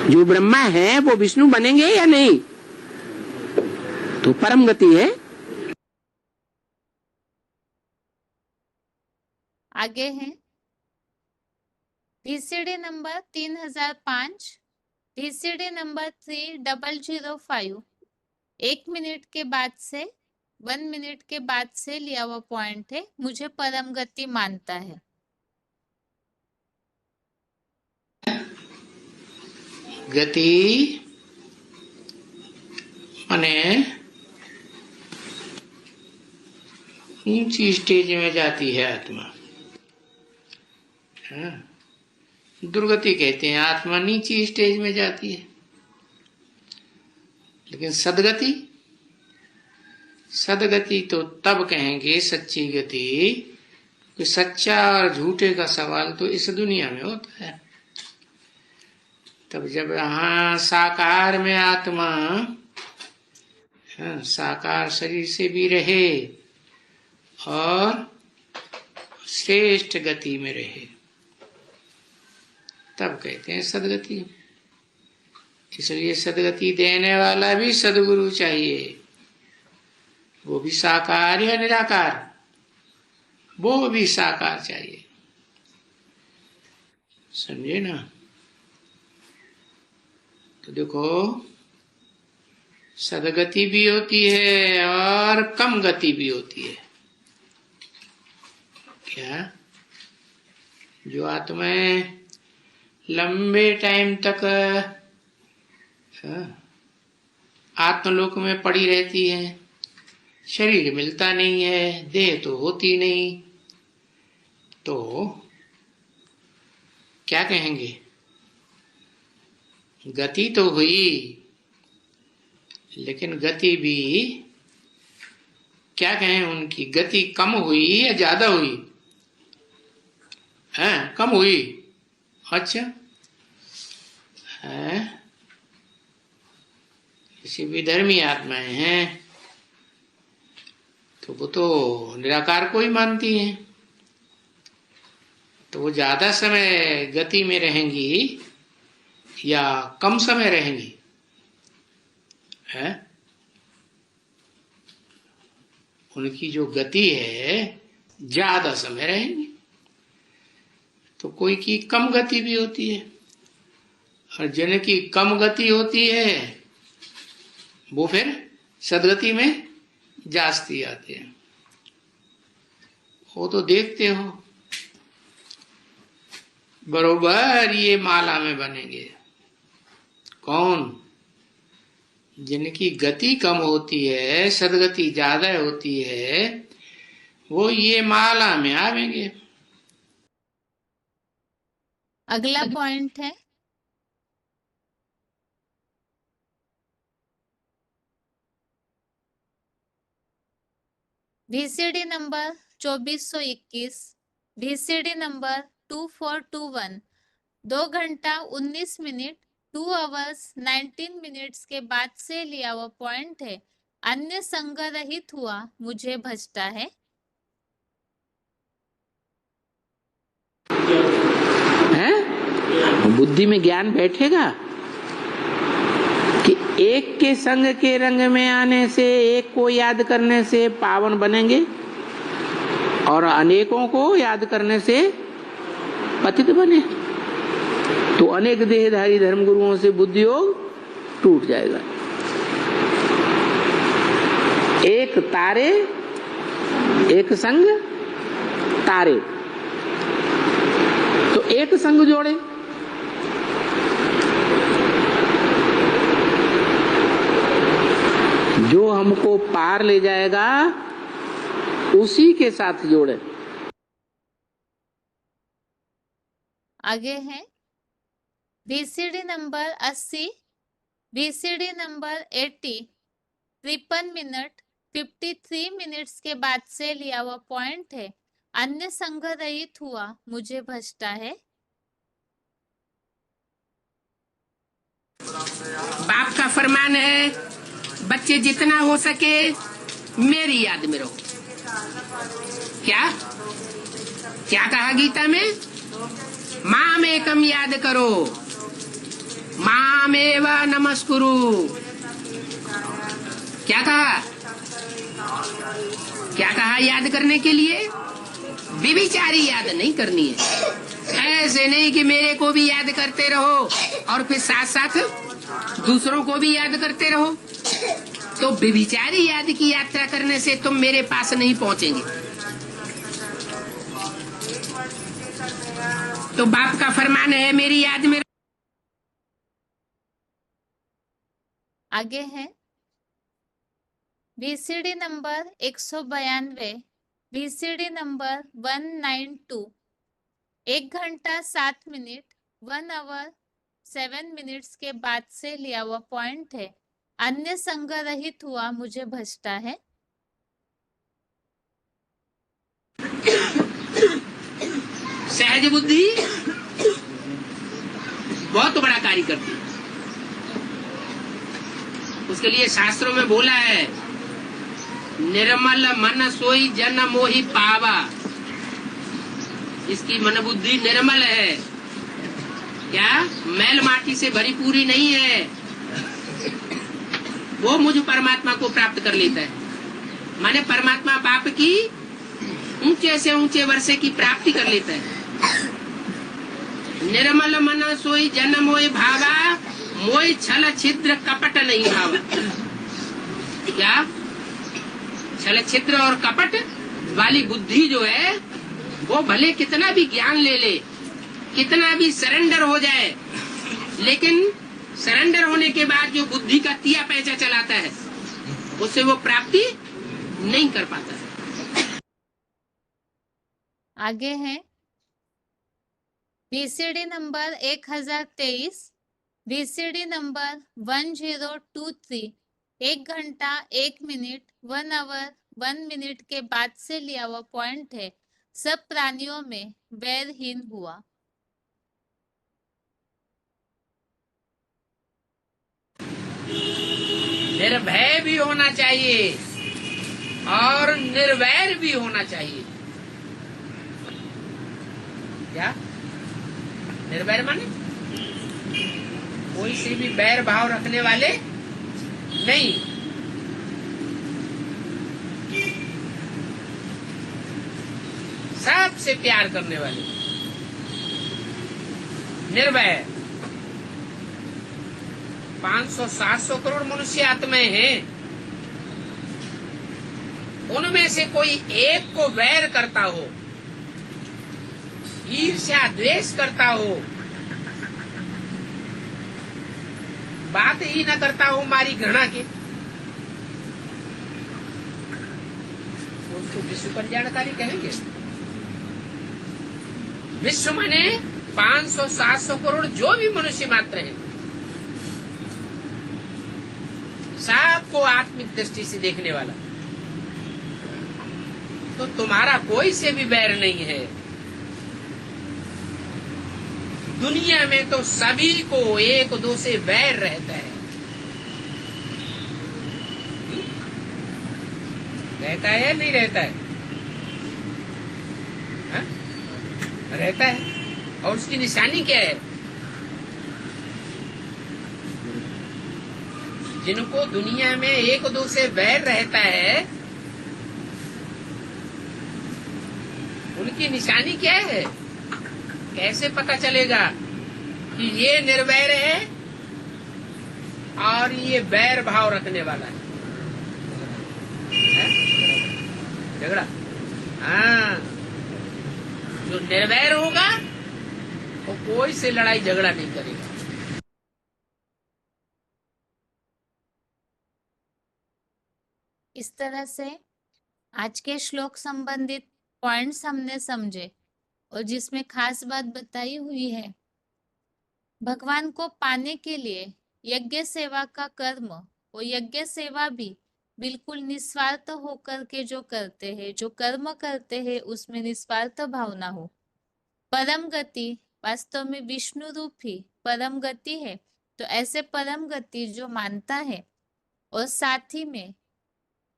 जो ब्रह्मा है वो विष्णु बनेंगे या नहीं? तो परम गति है। आगे है VCD number 3005, VCD number 3005, 1 minute के बाद से 1 मिनट के बाद से लिया हुआ पॉइंट है। मुझे परम गति मानता है। गति माने ऊंची स्टेज में जाती है आत्मा। हाँ। दुर्गति कहते हैं आत्मा नीची स्टेज में जाती है। लेकिन सदगति, सदगति तो तब कहेंगे सच्ची गति कि सच्चा और झूठे का सवाल तो इस दुनिया में होता है। तब जब यहाँ साकार में आत्मा साकार शरीर से भी रहे और श्रेष्ठ गति में रहे, तब कहते हैं सदगति। इसलिए सदगति देने वाला भी सदगुरु चाहिए। वो भी साकार या निराकार, वो भी साकार चाहिए। समझे ना? तो देखो सदगति भी होती है और कम गति भी होती है। क्या? जो आत्माएं लंबे टाइम तक आत्मलोक में पड़ी रहती है, शरीर मिलता नहीं है, देह तो होती नहीं, तो क्या कहेंगे? गति तो हुई, लेकिन गति भी क्या कहें, उनकी गति कम हुई या ज्यादा हुई? है कम हुई। अच्छा है, किसी विधर्मी आत्माएं हैं तो वो तो निराकार को ही मानती हैं, तो वो ज्यादा समय गति में रहेंगी या कम समय रहेंगी? है उनकी जो गति है ज्यादा समय रहेंगी। तो कोई की कम गति भी होती है, और जिनकी कम गति होती है वो फिर सदगति में जास्ती आते हैं। वो तो देखते हो बरोबर ये माला में बनेंगे। कौन? जिनकी गति कम होती है, सदगति ज्यादा होती है, वो ये माला में आवेंगे। अगला पॉइंट है VCD नंबर 2421, VCD नंबर 2421, 2 घंटा 19 मिनट 2 hours 19 minutes के बाद से लिया हुआ पॉइंट है। अन्य संग रहित हुआ मुझे भजता है। हैं? बुद्धि में ज्ञान बैठेगा कि एक के संग के रंग में आने से, एक को याद करने से पावन बनेंगे और अनेकों को याद करने से पतित बने। तो अनेक देहधारी धर्म गुरुओं से बुद्धि योग टूट जाएगा। एक तारे, एक संग तारे, तो एक संग जोड़े। जो हमको पार ले जाएगा उसी के साथ जोड़े। आगे है VCD number 80, VCD number 80, 53 minute 53 minutes के बाद से लिया हुआ पॉइंट है। अन्य संग रहित हुआ मुझे भजता है। बाप का फरमान है, बच्चे जितना हो सके मेरी याद में रहो। क्या क्या कहा गीता में? माम एकम याद करो, मामेव नमस्कुरु। क्या कहा? क्या कहा याद करने के लिए? विविचारी याद नहीं करनी है। ऐसे नहीं कि मेरे को भी याद करते रहो और फिर साथ साथ दूसरों को भी याद करते रहो। तो विविचारी याद की यात्रा करने से तुम मेरे पास नहीं पहुंचेंगे। तो बाप का फरमान है मेरी याद में। आगे है VCD नंबर 192, VCD नंबर 192, 1 घंटा 7 मिनट 1 hour 7 minutes के बाद से लिया हुआ पॉइंट है। अन्य संग रहित हुआ मुझे भजता है। सहज बुद्धि बहुत बड़ा कार्य करती है। उसके लिए शास्त्रों में बोला है, निर्मल मन सोई जन मोहि पावा। इसकी मन बुद्धि निर्मल है। क्या? मैल माटी से भरी पूरी नहीं है। वो मुझ परमात्मा को प्राप्त कर लेता है। माने परमात्मा बाप की ऊंचे से ऊंचे वर्षे की प्राप्ति कर लेता है। निर्मल मन सोई जन मोहि भावा, मोहि छल छिद्र कपट नहीं भावा। क्या? छल छिद्र और कपट वाली बुद्धि जो है वो भले कितना भी ज्ञान ले ले, कितना भी सरेंडर हो जाए, लेकिन सरेंडर होने के बाद जो बुद्धि का तिया पैचा चलाता है उससे वो प्राप्ति नहीं कर पाता। आगे है VCD नंबर 1023, VCD नंबर 1023, 1 घंटा 1 मिनट 1 hour 1 minute के बाद से लिया हुआ पॉइंट है। सब प्राणियों में वैरहीन हुआ। निर्भय भी होना चाहिए और निर्वैर भी होना चाहिए। क्या? निर्वैर माने कोई से भी बैर भाव रखने वाले नहीं। सबसे प्यार करने वाले। निर्भय 500-700 करोड़ मनुष्य आत्माएं हैं, उनमें से कोई एक को वैर करता हो, ईर्ष्या द्वेष करता हो, बात ही न करता हो हमारी घृणा की, उसको विश्व कल्याणकारी कहेंगे। विश्व माने 500-700 करोड़ जो भी मनुष्य मात्र हैं, सबको आत्मिक दृष्टि से देखने वाला, तो तुम्हारा कोई से भी बैर नहीं है। दुनिया में तो सभी को एक दो से बैर रहता है, रहता है नहीं रहता है? हा? रहता है। और उसकी निशानी क्या है? जिनको दुनिया में एक दो से बैर रहता है, उनकी निशानी क्या है? कैसे पता चलेगा कि ये निर्वैर है और ये बैर भाव रखने वाला है? झगड़ा। हाँ, जो निर्वैर होगा वो कोई से लड़ाई झगड़ा नहीं करेगा। इस तरह से आज के श्लोक संबंधित पॉइंट्स हमने समझे, और जिसमें खास बात बताई हुई है, भगवान को पाने के लिए यज्ञ सेवा का कर्म, वो यज्ञ सेवा भी बिल्कुल निस्वार्थ होकर के जो करते हैं, जो कर्म करते हैं, उसमें निस्वार्थ भावना हो। परम गति वास्तव में विष्णु रूप ही परम गति है। तो ऐसे परम गति जो मानता है और साथ ही में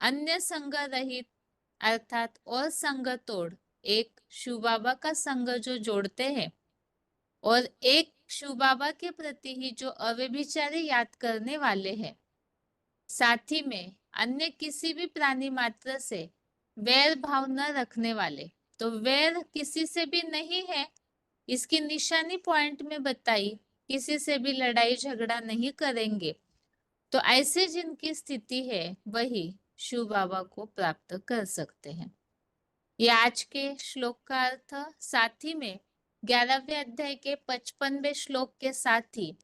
अन्य संग रहित अर्थात और संग तोड़ एक शिव बाबा का संग जो जोड़ते हैं, और एक शिव बाबा के प्रति ही जो अव्यभिचारी याद करने वाले हैं, साथ ही में अन्य किसी भी प्राणी मात्र से वैर भाव न रखने वाले, तो वैर किसी से भी नहीं है, इसकी निशानी पॉइंट में बताई, किसी से भी लड़ाई झगड़ा नहीं करेंगे, तो ऐसे जिनकी स्थिति है वही शिव बाबा को प्राप्त कर सकते हैं। ये आज के श्लोक का अर्थ। साथ ही में 11वें अध्याय के 55वें श्लोक के साथ ही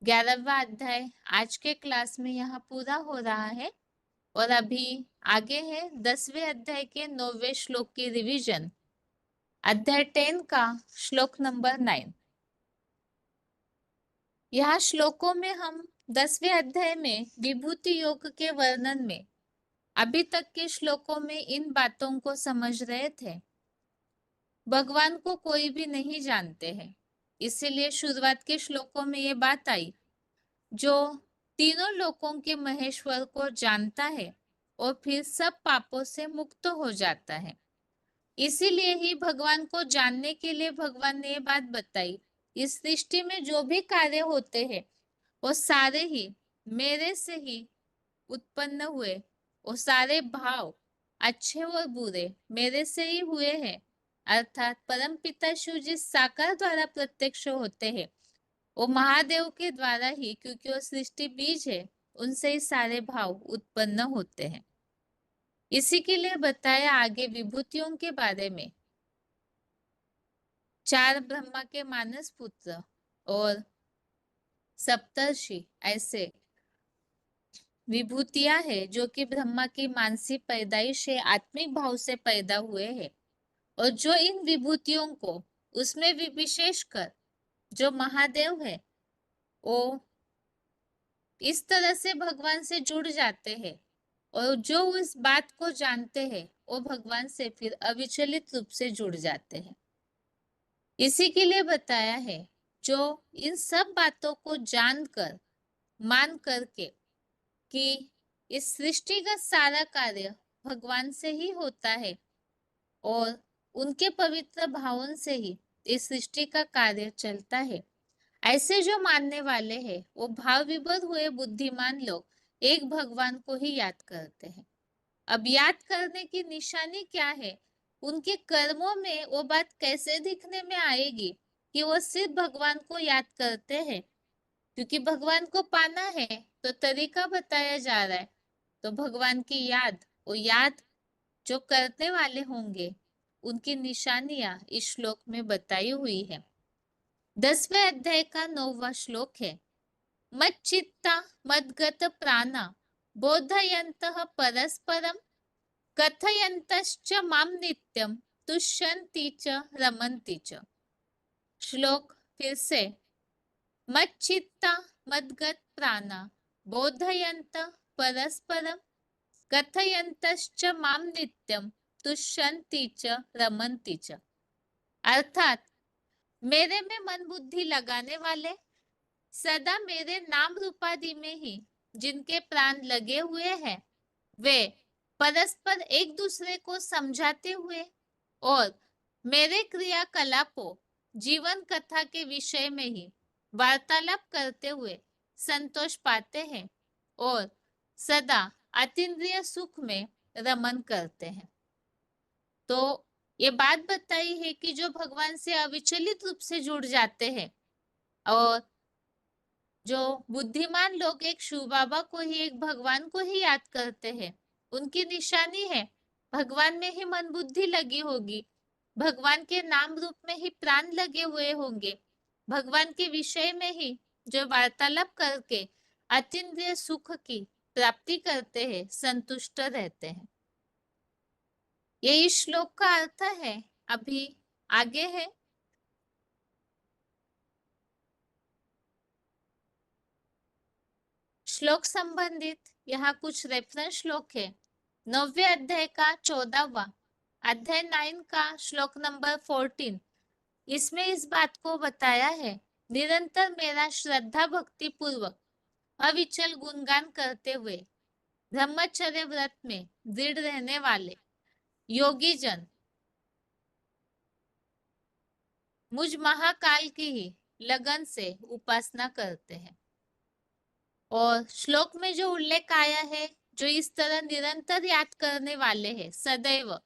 11वां अध्याय आज के क्लास में यहाँ पूरा हो रहा है, और अभी आगे है 10वें अध्याय के 9वें श्लोक की रिवीजन, अध्याय 10 का श्लोक नंबर 9। यहाँ श्लोकों में हम 10वें अध्याय में विभूति योग के वर्णन में अभी तक के श्लोकों में इन बातों को समझ रहे थे। भगवान को कोई भी नहीं जानते हैं, इसीलिए शुरुआत के श्लोकों में ये बात आई, जो तीनों लोकों के महेश्वर को जानता है और फिर सब पापों से मुक्त हो जाता है। इसीलिए ही भगवान को जानने के लिए भगवान ने ये बात बताई, इस सृष्टि में जो भी कार्य होते हैं वो सारे ही मेरे से ही उत्पन्न हुए, वो सारे भाव अच्छे और बुरे मेरे से ही हुए हैं। अर्थात परम पिता शिव जिस साकार द्वारा प्रत्यक्ष होते हैं, वो महादेव के द्वारा ही, क्योंकि वो सृष्टि बीज है, उनसे ही सारे भाव उत्पन्न होते हैं। इसी के लिए बताया आगे विभूतियों के बारे में। 4 ब्रह्मा के मानस पुत्र और सप्तर्षि ऐसे विभूतियां है जो कि ब्रह्मा की मानसी पैदाइश है, आत्मिक भाव से पैदा हुए हैं, और जो इन विभूतियों को उसमें भी विशेषकर जो महादेव है वो इस तरह से भगवान से जुड़ जाते हैं, और जो उस बात को जानते हैं वो भगवान से फिर अविचलित रूप से जुड़ जाते हैं। इसी के लिए बताया है, जो इन सब बातों को जानकर मान करके कि इस सृष्टि का सारा कार्य भगवान से ही होता है और उनके पवित्र भावों से ही इस सृष्टि का कार्य चलता है, ऐसे जो मानने वाले हैं वो भाव विभोर हुए बुद्धिमान लोग एक भगवान को ही याद करते हैं। अब याद करने की निशानी क्या है, उनके कर्मों में वो बात कैसे दिखने में आएगी कि वो सिर्फ भगवान को याद करते हैं क्योंकि भगवान को पाना है तो तरीका बताया जा रहा है। तो भगवान की याद, वो याद जो करने वाले होंगे उनकी निशानियां इस श्लोक में बताई हुई है। 10वें अध्याय का 9वां श्लोक है, मच्चित्ता मद्गत प्राणा बोधयन्तः परस्परम कथयन्तश्च माम नित्यम तुष्यन्ति च रमन्ति च। श्लोक फिर से, मच्चित्ता मद्गत प्राणा बोधयन्त परस्परम कथयन्तश्च माम नित्यम तुष्यन्ति च रमन्ति च। अर्थात मेरे में मन बुद्धि लगाने वाले, सदा मेरे नाम रूपादि में ही जिनके प्राण लगे हुए हैं, वे परस्पर एक दूसरे को समझाते हुए और मेरे क्रियाकलापों जीवन कथा के विषय में ही वार्तालाप करते हुए संतोष पाते हैं और सदा अतीन्द्रिय सुख में रमन करते हैं। तो ये बात बताई है कि जो भगवान से अविचलित रूप से जुड़ जाते हैं और जो बुद्धिमान लोग एक शिव बाबा को ही, एक भगवान को ही याद करते हैं, उनकी निशानी है भगवान में ही मन बुद्धि लगी होगी, भगवान के नाम रूप में ही प्राण लगे हुए होंगे, भगवान के विषय में ही जो वार्तालाप करके अतीन्द्रिय सुख की प्राप्ति करते हैं, संतुष्ट रहते हैं। ये इस श्लोक का अर्थ है। अभी आगे है, श्लोक संबंधित यहाँ कुछ रेफरेंस श्लोक है। 9वें अध्याय का 14वां अध्याय 9 का श्लोक नंबर 14, इसमें इस बात को बताया है, निरंतर मेरा श्रद्धा भक्ति पूर्वक अविचल गुणगान करते हुए ब्रह्मचर्य व्रत में दृढ़ रहने वाले योगी जन मुझ महाकाल की ही लगन से उपासना करते हैं। और श्लोक में जो उल्लेख आया है, जो इस तरह निरंतर याद करने वाले हैं सदैव,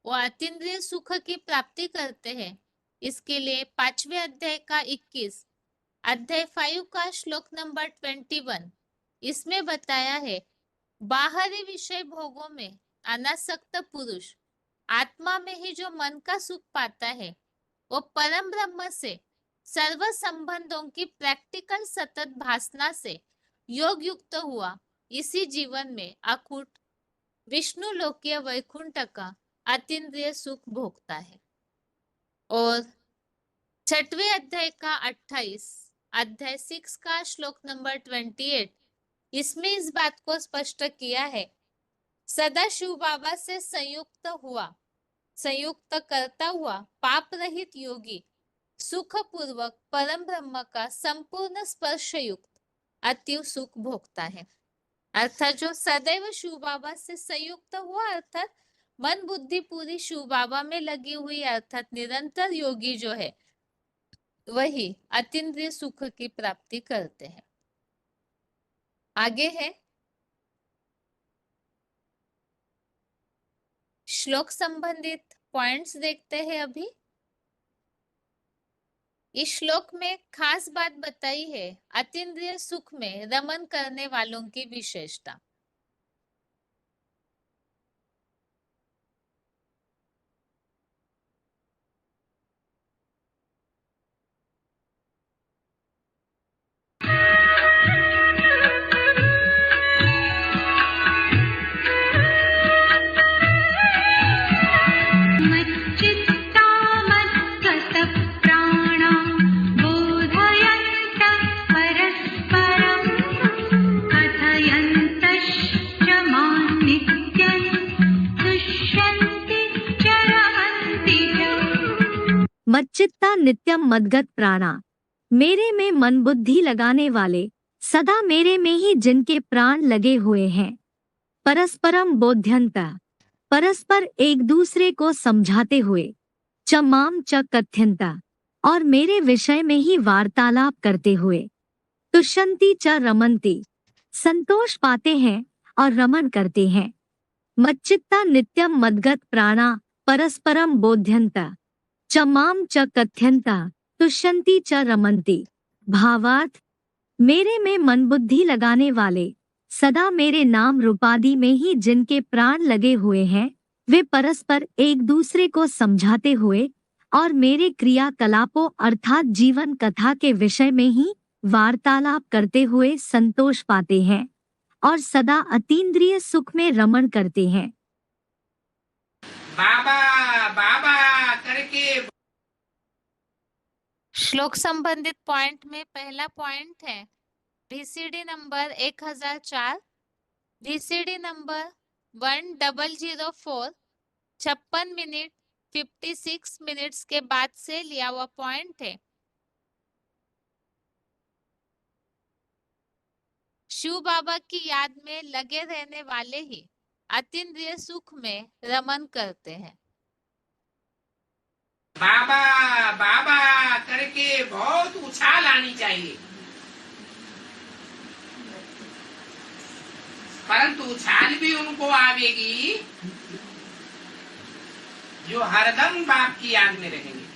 वो अतीन्द्रिय सुख की प्राप्ति करते हैं। इसके लिए 5वें अध्याय का 21 अध्याय 5 का श्लोक नंबर 21, इसमें बताया है, बाहरी विषय भोगों में अनासक्त पुरुष आत्मा में ही जो मन का सुख पाता है, वो परम ब्रह्म से सर्व संबंधों की प्रैक्टिकल सतत भासना से योग युक्त हुआ इसी जीवन में अकूट विष्णु लोकीय वैकुंठ का अतीन्द्रिय सुख भोगता है। और 6वें अध्याय का 28 अध्याय 6 का श्लोक नंबर 28, इसमें इस बात को स्पष्ट किया है, सदा शिव बाबा से संयुक्त करता हुआ पाप रहित योगी सुख पूर्वक परम ब्रह्म का संपूर्ण स्पर्श युक्त अतीव सुख भोगता है। अर्थात जो सदैव शिव बाबा से संयुक्त हुआ, अर्थात मन बुद्धि पूरी शिव बाबा में लगी हुई, अर्थात निरंतर योगी जो है, वही अतीन्द्रिय सुख की प्राप्ति करते हैं। आगे है श्लोक संबंधित पॉइंट्स देखते हैं। अभी इस श्लोक में खास बात बताई है अतीन्द्रिय सुख में रमन करने वालों की विशेषता। मच्चित्ता नित्यम मद्गत प्राणा, मेरे में मन बुद्धि लगाने वाले, सदा मेरे में ही जिनके प्राण लगे हुए हैं। परस्परम बोध्यन्ता, परस्पर एक दूसरे को समझाते हुए, च माम च कथ्यन्ता, और मेरे विषय में ही वार्तालाप करते हुए, तुष्यन्ति च रमन्ति, संतोष पाते हैं और रमन करते हैं। मच्चित्ता नित्यम मद्गत प्राणा परस्परम बोध्यन्ता च माम च कथ्यन्ता तुष्यन्ति च रमन्ति। भावार्थ, मेरे में मन बुद्धि लगाने वाले, सदा मेरे नाम रूपादि में ही जिनके प्राण लगे हुए हैं, वे परस्पर एक दूसरे को समझाते हुए और मेरे क्रियाकलापों अर्थात जीवन कथा के विषय में ही वार्तालाप करते हुए संतोष पाते हैं और सदा अतीन्द्रिय सुख में रमण करते हैं। बाबा बाबा करके। श्लोक संबंधित पॉइंट में पहला पॉइंट है VCD number 1004, VCD number 1004 56 minute 56 minutes के बाद से लिया हुआ पॉइंट है। शिव बाबा की याद में लगे रहने वाले ही अतीन्द्रिय सुख में रमन करते हैं। बाबा बाबा करके बहुत उछाल आनी चाहिए, परंतु उछाल भी उनको आवेगी जो हरदम बाप की याद में रहेंगे।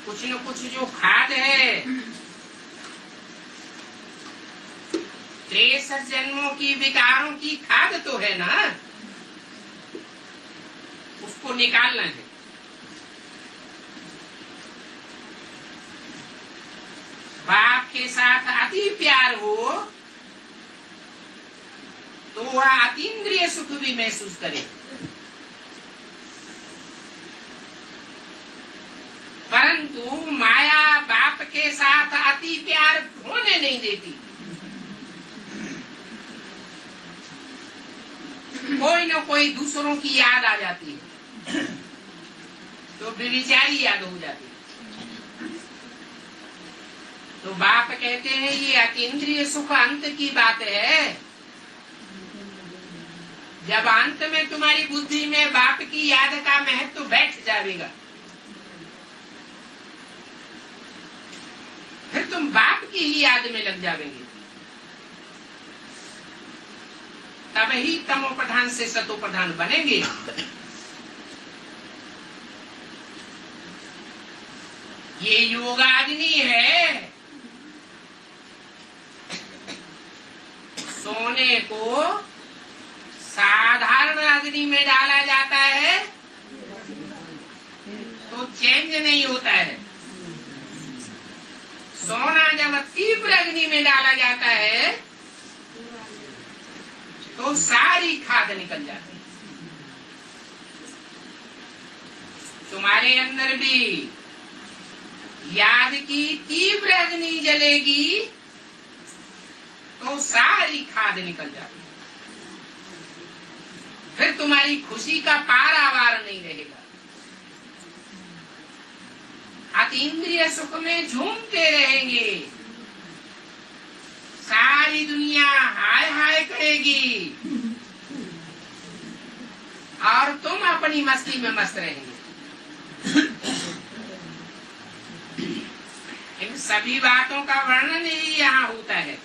कुछ न कुछ जो खाद है, 63 जन्मों की विकारों की खाद तो है ना, उसको निकालना है। बाप के साथ अति प्यार हो तो वह अतीन्द्रिय सुख भी महसूस करे, परंतु माया बाप के साथ अति प्यार होने नहीं देती। कोई न कोई दूसरों की याद आ जाती है तो बेविचारी याद हो जाती है। तो बाप कहते हैं ये अतीन्द्रिय सुख अंत की बात है। जब अंत में तुम्हारी बुद्धि में बाप की याद का महत्व बैठ जाएगा, फिर तुम बाप की ही याद में लग जाओगे। तब ही तमो प्रधान से सतो प्रधान बनेंगे। ये योगाग्नि है। सोने को साधारण अग्नि में डाला जाता है तो चेंज नहीं होता है। सोना जब तीव्र अग्नि में डाला जाता है तो सारी खाद निकल जाती है। तुम्हारे अंदर भी याद की तीव्र अग्नि जलेगी तो सारी खाद निकल जाती है। फिर तुम्हारी खुशी का पारावार नहीं रहेगा। अतीन्द्रिय सुख में झूमते रहेंगे। सारी दुनिया हाय हाय करेगी और तुम अपनी मस्ती में मस्त रहेंगे। इन सभी बातों का वर्णन ही यहाँ होता है।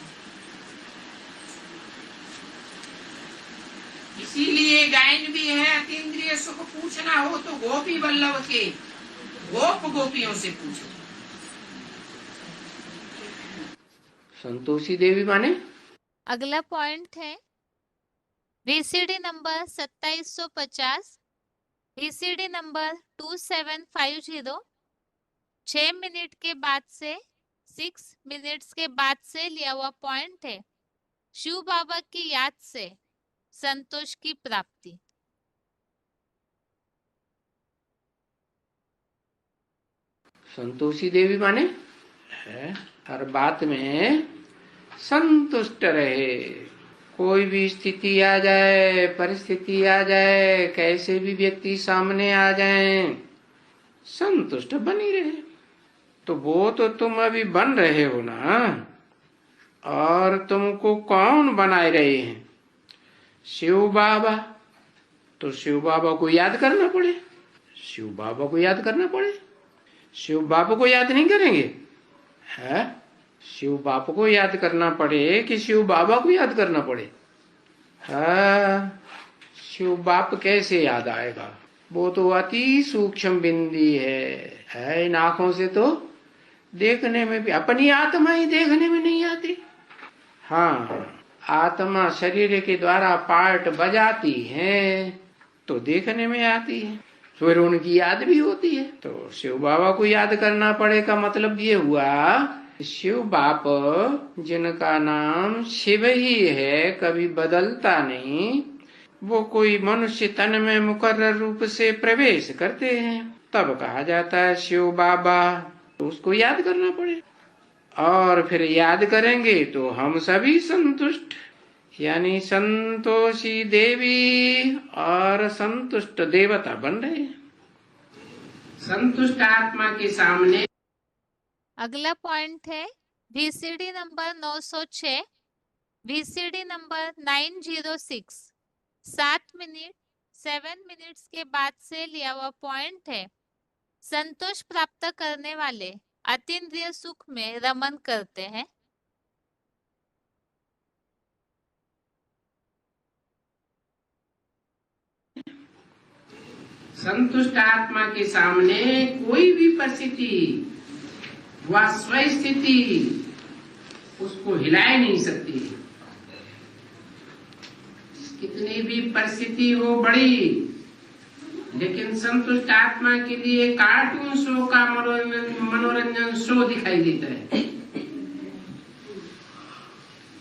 इसीलिए गायन भी है, अतीन्द्रिय सुख पूछना हो तो गोपी वल्लभ के गोप गोपियों से पूछो। संतोषी देवी माने अगला पॉइंट है VCD number 2750, VCD number 2750 6 minute के बाद से 6 मिनट्स के बाद से लिया हुआ पॉइंट है। शिव बाबा की याद से संतोष की प्राप्ति। संतोषी देवी माने है हर बात में संतुष्ट रहे। कोई भी स्थिति आ जाए, परिस्थिति आ जाए, कैसे भी व्यक्ति सामने आ जाए, संतुष्ट बनी रहे। तो वो तो तुम अभी बन रहे हो ना। और तुमको कौन बनाए रहे हैं? शिव बाबा। तो शिव बाबा को याद करना पड़े, शिव बाबा को याद करना पड़े। शिव बाबा को याद नहीं करेंगे है? शिव बाबा को याद करना पड़े कि शिव बाबा को याद करना पड़े? हाँ, शिव बाप कैसे याद आएगा? वो तो अति सूक्ष्म बिंदी है। इन आंखों से तो देखने में भी अपनी आत्मा ही देखने में नहीं आती। हाँ, आत्मा शरीर के द्वारा पार्ट बजाती है तो देखने में आती है, फिर उनकी याद भी होती है। तो शिव बाबा को याद करना पड़ेगा। मतलब ये हुआ शिव बाप जिनका नाम शिव ही है, कभी बदलता नहीं, वो कोई मनुष्य तन में मुकर्रर रूप से प्रवेश करते हैं, तब कहा जाता है शिव बाबा। तो उसको याद करना पड़े, और फिर याद करेंगे तो हम सभी संतुष्ट, यानी संतोषी देवी और संतुष्ट देवता बन रहे हैं। संतुष्ट आत्मा के सामने अगला पॉइंट है VCD number 906, VCD number 906, 7 minutes के बाद से लिया हुआ पॉइंट है। संतोष प्राप्त करने वाले अतीन्द्रिय सुख में रमन करते हैं। संतुष्ट आत्मा के सामने कोई भी परिस्थिति व स्वस्थिति उसको हिला नहीं सकती। कितनी भी परिस्थिति हो बड़ी, लेकिन संतुष्ट आत्मा के लिए कार्टून शो का मनोरंजन शो दिखाई देता है।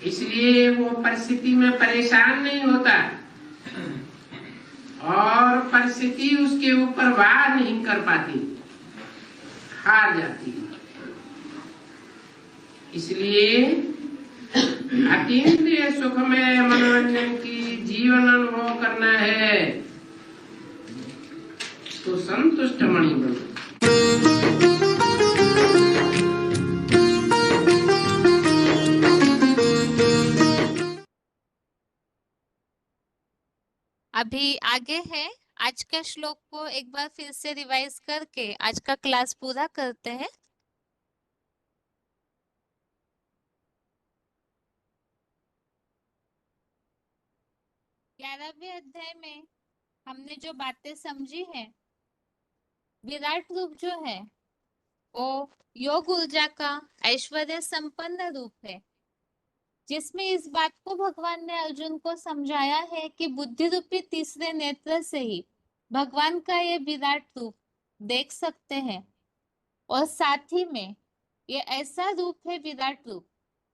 इसलिए वो परिस्थिति में परेशान नहीं होता और परिस्थिति उसके ऊपर वार नहीं कर पाती, हार जाती है। इसलिए अतीन्द्रिय सुख में मनोरंजन की जीवन अनुभव करना है तो संतुष्ट मणि बनो। अभी आगे है, आज का श्लोक को एक बार फिर से रिवाइज करके आज का क्लास पूरा करते हैं। 11वें अध्याय में हमने जो बातें समझी है, विराट रूप जो है वो योग ऊर्जा का ऐश्वर्य संपन्न रूप है, जिसमें इस बात को भगवान ने अर्जुन को समझाया है कि बुद्धि रूपी तीसरे नेत्र से ही भगवान का ये विराट रूप देख सकते हैं। और साथ ही में ये ऐसा रूप है विराट रूप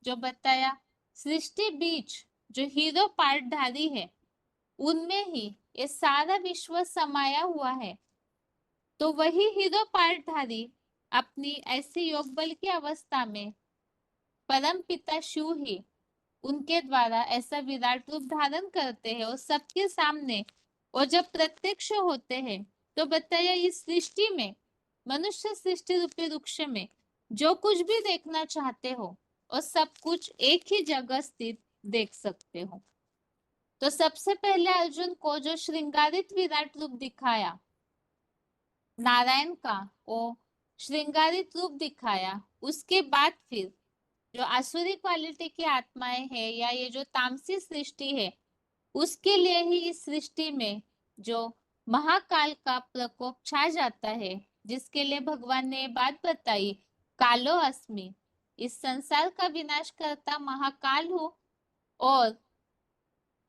जो बताया सृष्टि बीज जो हीरो पार्टधारी है उनमें ही ये सारा विश्व समाया हुआ है। तो वही हीरो पार्टधारी अपनी ऐसी योग बल की अवस्था में परम पिता शिव ही उनके द्वारा ऐसा विराट रूप धारण करते हैं और सबके सामने और जब प्रत्यक्ष होते हैं तो बताया इस सृष्टि में, मनुष्य सृष्टि रूपी वृक्ष में जो कुछ भी देखना चाहते हो और सब कुछ एक ही जगह स्थित देख सकते हो। तो सबसे पहले अर्जुन को जो श्रृंगारित विराट रूप दिखाया, नारायण का वो श्रृंगारित रूप दिखाया, उसके बाद फिर जो आसुरी क्वालिटी की आत्माएं हैं या ये जो तामसी सृष्टि है उसके लिए ही इस सृष्टि में जो महाकाल का प्रकोप छा जाता है, जिसके लिए भगवान ने ये बात बताई, कालो अस्मि, इस संसार का विनाश करता महाकाल हूँ। और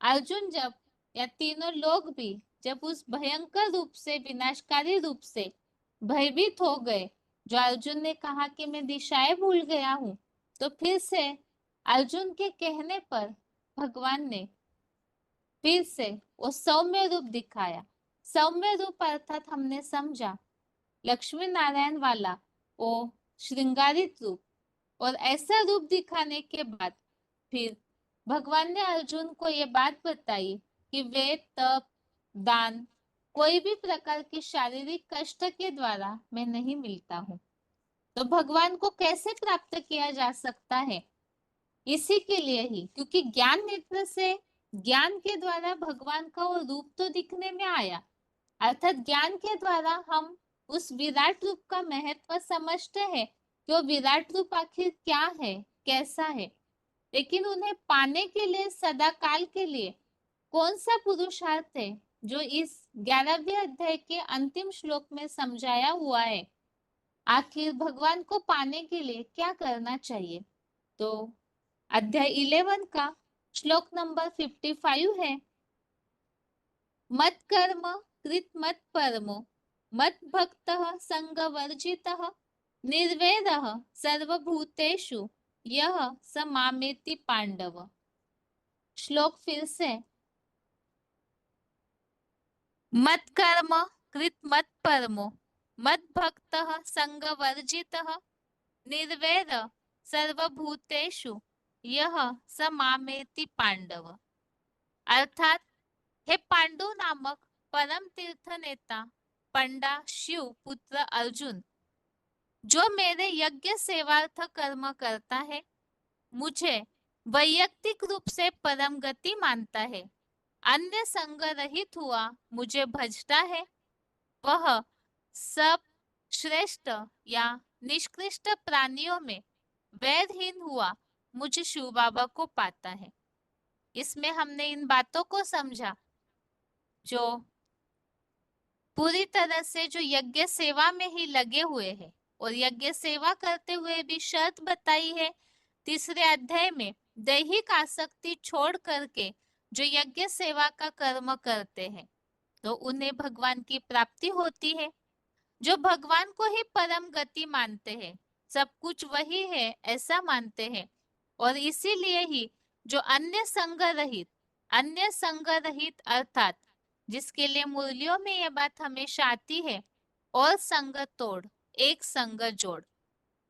अर्जुन जब या तीनों लोग भी जब उस भयंकर रूप से, विनाशकारी रूप से भयभीत हो गए, जो अर्जुन ने कहा कि मैं दिशाएं भूल गया हूँ, तो फिर से अर्जुन के कहने पर भगवान ने फिर से वो सौम्य रूप दिखाया। सौम्य रूप अर्थात हमने समझा लक्ष्मी नारायण वाला वो श्रृंगारित रूप। और ऐसा रूप दिखाने के बाद फिर भगवान ने अर्जुन को ये बात बताई कि वेद, तप, दान, कोई भी प्रकार की शारीरिक कष्ट के द्वारा मैं नहीं मिलता हूँ। तो भगवान को कैसे प्राप्त किया जा सकता है? इसी के लिए ही, क्योंकि ज्ञान नेत्र से ज्ञान के द्वारा भगवान का वो रूप तो दिखने में आया, अर्थात ज्ञान के द्वारा हम उस विराट रूप का महत्व समझते हैं कि वो विराट रूप आखिर क्या है, कैसा है। लेकिन उन्हें पाने के लिए सदा काल के लिए कौन सा पुरुषार्थ है जो इस 11वें अध्याय के अंतिम श्लोक में समझाया हुआ है। आखिर भगवान को पाने के लिए क्या करना चाहिए? तो अध्याय 11 का श्लोक नंबर 55 है, मत कर्म कृत मत परमो मत भक्तः संगवर्जितः निर्वैरः सर्वभूतेषु यह स मामेति पांडव। श्लोक फिर से, मत कर्म कृत मत परमो मत भक्तः संगवर्जितः निर्वैर सर्वभूतेषु यह स मामेति पांडव। अर्थात, हे पांडु नामक परम तीर्थ नेता पंडा शिव पुत्र अर्जुन, जो मेरे यज्ञ सेवार्थ कर्म करता है, मुझे वैयक्तिक रूप से परम गति मानता है, अन्य संग रहित हुआ मुझे भजता है, वह सब श्रेष्ठ या निष्कृष्ट प्राणियों में वैरहीन हुआ मुझे शिव बाबा को पाता है। इसमें हमने इन बातों को समझा, जो पूरी तरह से जो यज्ञ सेवा में ही लगे हुए हैं और यज्ञ सेवा करते हुए भी शर्त बताई है तीसरे अध्याय में, दैहिक आसक्ति छोड़ करके जो यज्ञ सेवा का कर्म करते हैं तो उन्हें भगवान की प्राप्ति होती है। जो भगवान को ही परम गति मानते हैं, सब कुछ वही है ऐसा मानते हैं, और इसीलिए ही जो अन्य संग रहित अर्थात जिसके लिए मूल्यों में यह बात हमेशा आती है, और संग तोड़ एक संग जोड़,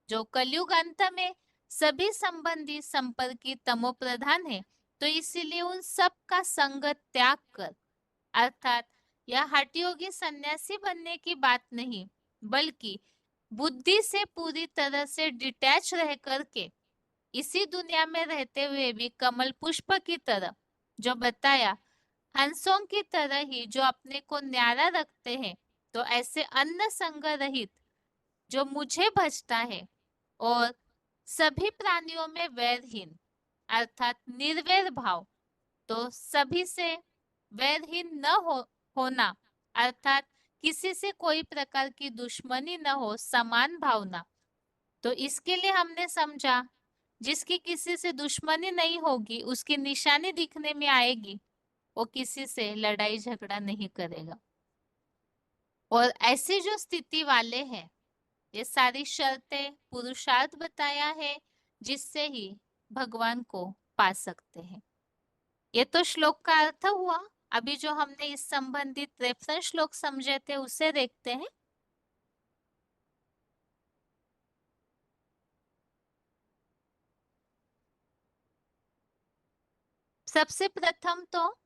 जो कलयुग अंत में सभी संबंधी संपर्की तमो प्रधान है, तो इसीलिए उन सब का संग त्याग कर, अर्थात यह हठ योगी सन्यासी बनने की बात नहीं, बल्कि बुद्धि से पूरी तरह से डिटैच रह करके इसी दुनिया में रहते हुए भी कमल पुष्प की तरह, जो बताया हंसों की तरह ही जो अपने को न्यारा रखते हैं, तो ऐसे अन्न संग रहित जो मुझे भजता है और सभी प्राणियों में वैरहीन अर्थात निर्वैर भाव, तो सभी से वैरहीन न होना अर्थात किसी से कोई प्रकार की दुश्मनी न हो, समान भावना। तो इसके लिए हमने समझा, जिसकी किसी से दुश्मनी नहीं होगी, उसकी निशानी दिखने में आएगी, वो किसी से लड़ाई झगड़ा नहीं करेगा। और ऐसी जो स्थिति वाले हैं, ये सारी शर्तें पुरुषार्थ बताया है जिससे ही भगवान को पा सकते हैं। ये तो श्लोक का अर्थ हुआ। अभी जो हमने इस संबंधित रेफरेंस श्लोक समझे थे उसे देखते हैं। सबसे प्रथम तो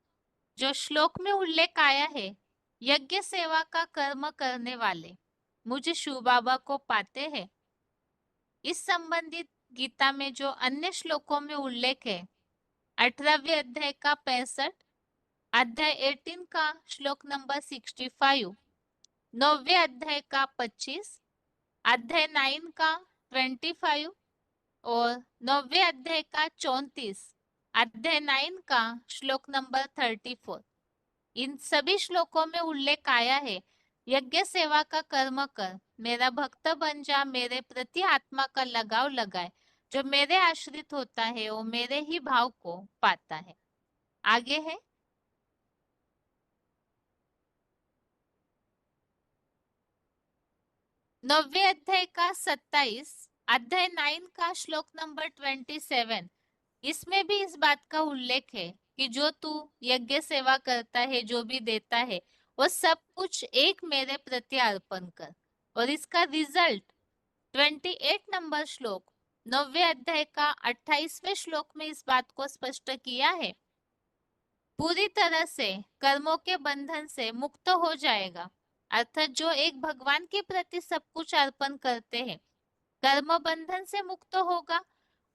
जो श्लोक में उल्लेख आया है, यज्ञ सेवा का कर्म करने वाले मुझे शिव बाबा को पाते हैं, इस संबंधित गीता में जो अन्य श्लोकों में उल्लेख है, 18वें अध्याय का 65, अध्याय 18 का श्लोक नंबर 65, 9वें अध्याय का 25, अध्याय 9 का 25 और 9वें अध्याय का 34, अध्याय 9 का श्लोक नंबर 34, इन सभी श्लोकों में उल्लेख आया है, यज्ञ सेवा का कर्म कर, मेरा भक्त बन जा, मेरे प्रति आत्मा का लगाव लगाए, जो मेरे आश्रित होता है वो मेरे ही भाव को पाता है। आगे है 9वें अध्याय का 27, अध्याय 9 का श्लोक नंबर 27, इसमें भी इस बात का उल्लेख है कि जो तू यज्ञ सेवा करता है, जो भी देता है, वो सब कुछ एक मेरे प्रति अर्पण कर। और इसका रिजल्ट 28 नंबर श्लोक 9वें अध्याय का 28वें श्लोक में इस बात को स्पष्ट किया है, पूरी तरह से कर्मों के बंधन से मुक्त हो जाएगा। अर्थात जो एक भगवान के प्रति सब कुछ अर्पण करते हैं, कर्म बंधन से मुक्त होगा,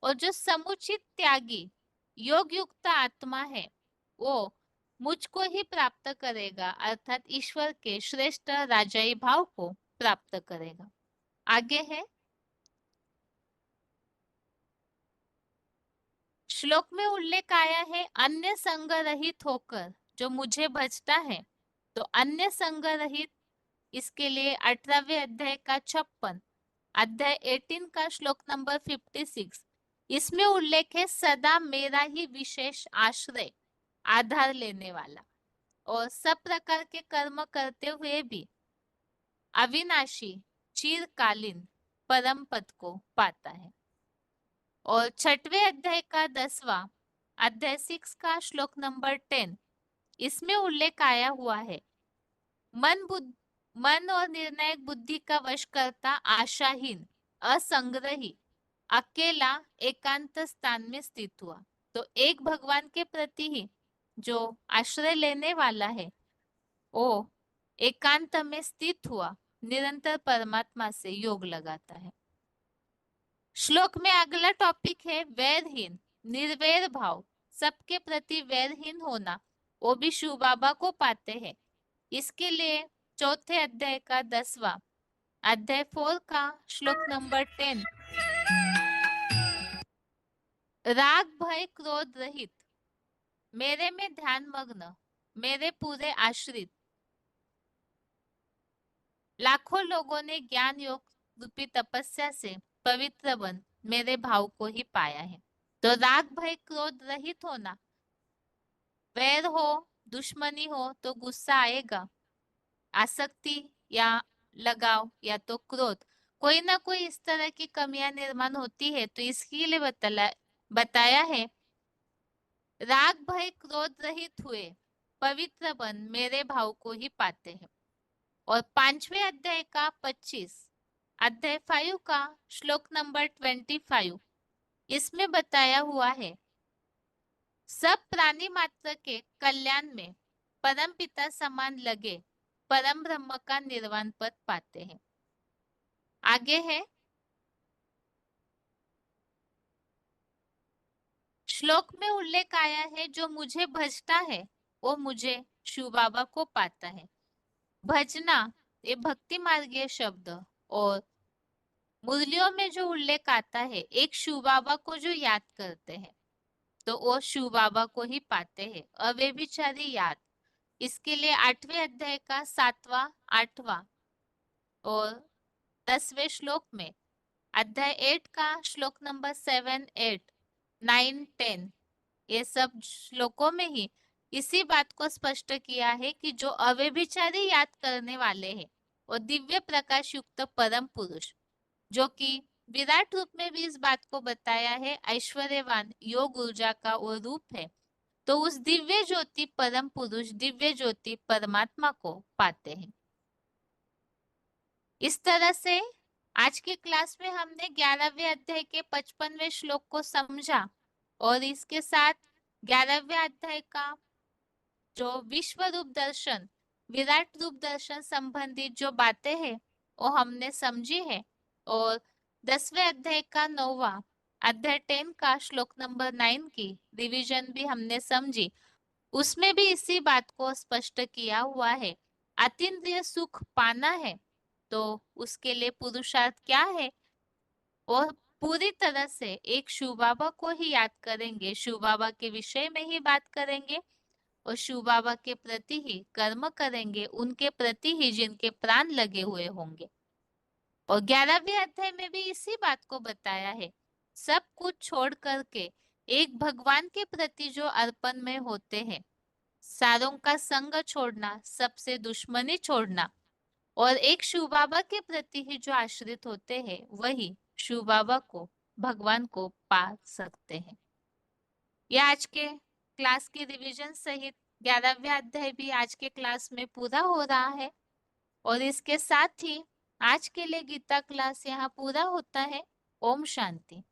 और जो समुचित त्यागी योग युक्त आत्मा है, वो मुझको ही प्राप्त करेगा, अर्थात ईश्वर के श्रेष्ठ राजाई भाव को प्राप्त करेगा। आगे है श्लोक में उल्लेख आया है, अन्य संग रहित होकर जो मुझे भजता है, तो अन्य संग रहित, इसके लिए 18वें अध्याय का 56, अध्याय 18 का श्लोक नंबर 56। इसमें उल्लेख है सदा मेरा ही विशेष आश्रय, आधार लेने वाला और सब प्रकार के कर्म करते हुए भी अविनाशी चिरकालीन परम पद को पाता है। और छठवें अध्याय का 10वां अध्याय 6 का श्लोक नंबर 10, इसमें उल्लेख आया हुआ है मन और निर्णायक बुद्धि का वश करता आशाहीन असंग्रही अकेला एकांत स्थान में स्थित हुआ। तो एक भगवान के प्रति ही जो आश्रय लेने वाला है वो एकांत में स्थित हुआ निरंतर परमात्मा से योग लगाता है। श्लोक में अगला टॉपिक है वैरहीन निर्वैर भाव, सबके प्रति वैरहीन होना, वो भी शिव बाबा को पाते हैं। इसके लिए चौथे अध्याय का 10वां अध्याय 4 का श्लोक नंबर 10, राग भय क्रोध रहित मेरे में ध्यान मग्न मेरे पूरे आश्रित लाखों लोगों ने ज्ञान योग रूपी तपस्या से पवित्र बन मेरे भाव को ही पाया है। तो राग भय क्रोध रहित होना, वैर हो दुश्मनी हो तो गुस्सा आएगा, आसक्ति या लगाव या तो क्रोध, कोई ना कोई इस तरह की कमियां निर्माण होती है। तो इसके लिए बताया है राग भय क्रोध रहित हुए पवित्र बन मेरे भाव को ही पाते हैं। और पांचवें अध्याय का 25 अध्याय 5 का श्लोक नंबर 25, इसमें बताया हुआ है सब प्राणी मात्र के कल्याण में परम पिता समान लगे परम ब्रह्म का निर्वाण पद पाते हैं। आगे है श्लोक में उल्लेख आया है जो मुझे भजता है वो मुझे शिव बाबा को पाता है। भजना ये भक्ति मार्गीय शब्द और मुरलियों में जो उल्लेख आता है एक शिव बाबा को जो याद करते हैं तो वो शिव बाबा को ही पाते हैं। अव्यभिचारी याद, इसके लिए 8वें अध्याय का 7वां 8वां और 10वें श्लोक में अध्याय 8 का श्लोक नंबर 7 8 9 10 ये सब श्लोकों में ही इसी बात को स्पष्ट किया है कि जो अव्यभिचारी याद करने वाले हैं वो दिव्य प्रकाश युक्त परम पुरुष, जो कि विराट रूप में भी इस बात को बताया है ऐश्वर्यवान योग ऊर्जा का वो रूप है। तो उस दिव्य ज्योति परम पुरुष दिव्य ज्योति परमात्मा को पाते हैं। इस तरह से आज की क्लास में हमने 11वें अध्याय के 55वें श्लोक को समझा और इसके साथ 11वें अध्याय का जो विश्व रूप दर्शन विराट रूप दर्शन संबंधित जो बातें हैं वो हमने समझी है। और 10वें अध्याय का 9वां अध्याय 10 का श्लोक नंबर 9 की रिवीजन भी हमने समझी। उसमें भी इसी बात को स्पष्ट किया हुआ है अतीन्द्रिय सुख पाना है तो उसके लिए पुरुषार्थ क्या है, और पूरी तरह से एक शिव बाबा को ही याद करेंगे, शिव बाबा के विषय में ही बात करेंगे और शिव बाबा के प्रति ही कर्म करेंगे, उनके प्रति ही जिनके प्राण लगे हुए होंगे। और 11वें अध्याय में भी इसी बात को बताया है सब कुछ छोड़ करके एक भगवान के प्रति जो अर्पण में होते हैं, सारों का संग छोड़ना, सबसे दुश्मनी छोड़ना और एक शिव बाबा के प्रति ही जो आश्रित होते हैं वही शिव बाबा को भगवान को पा सकते हैं। यह आज के क्लास की रिवीजन सहित 11वां अध्याय भी आज के क्लास में पूरा हो रहा है और इसके साथ ही आज के लिए गीता क्लास यहाँ पूरा होता है। ओम शांति।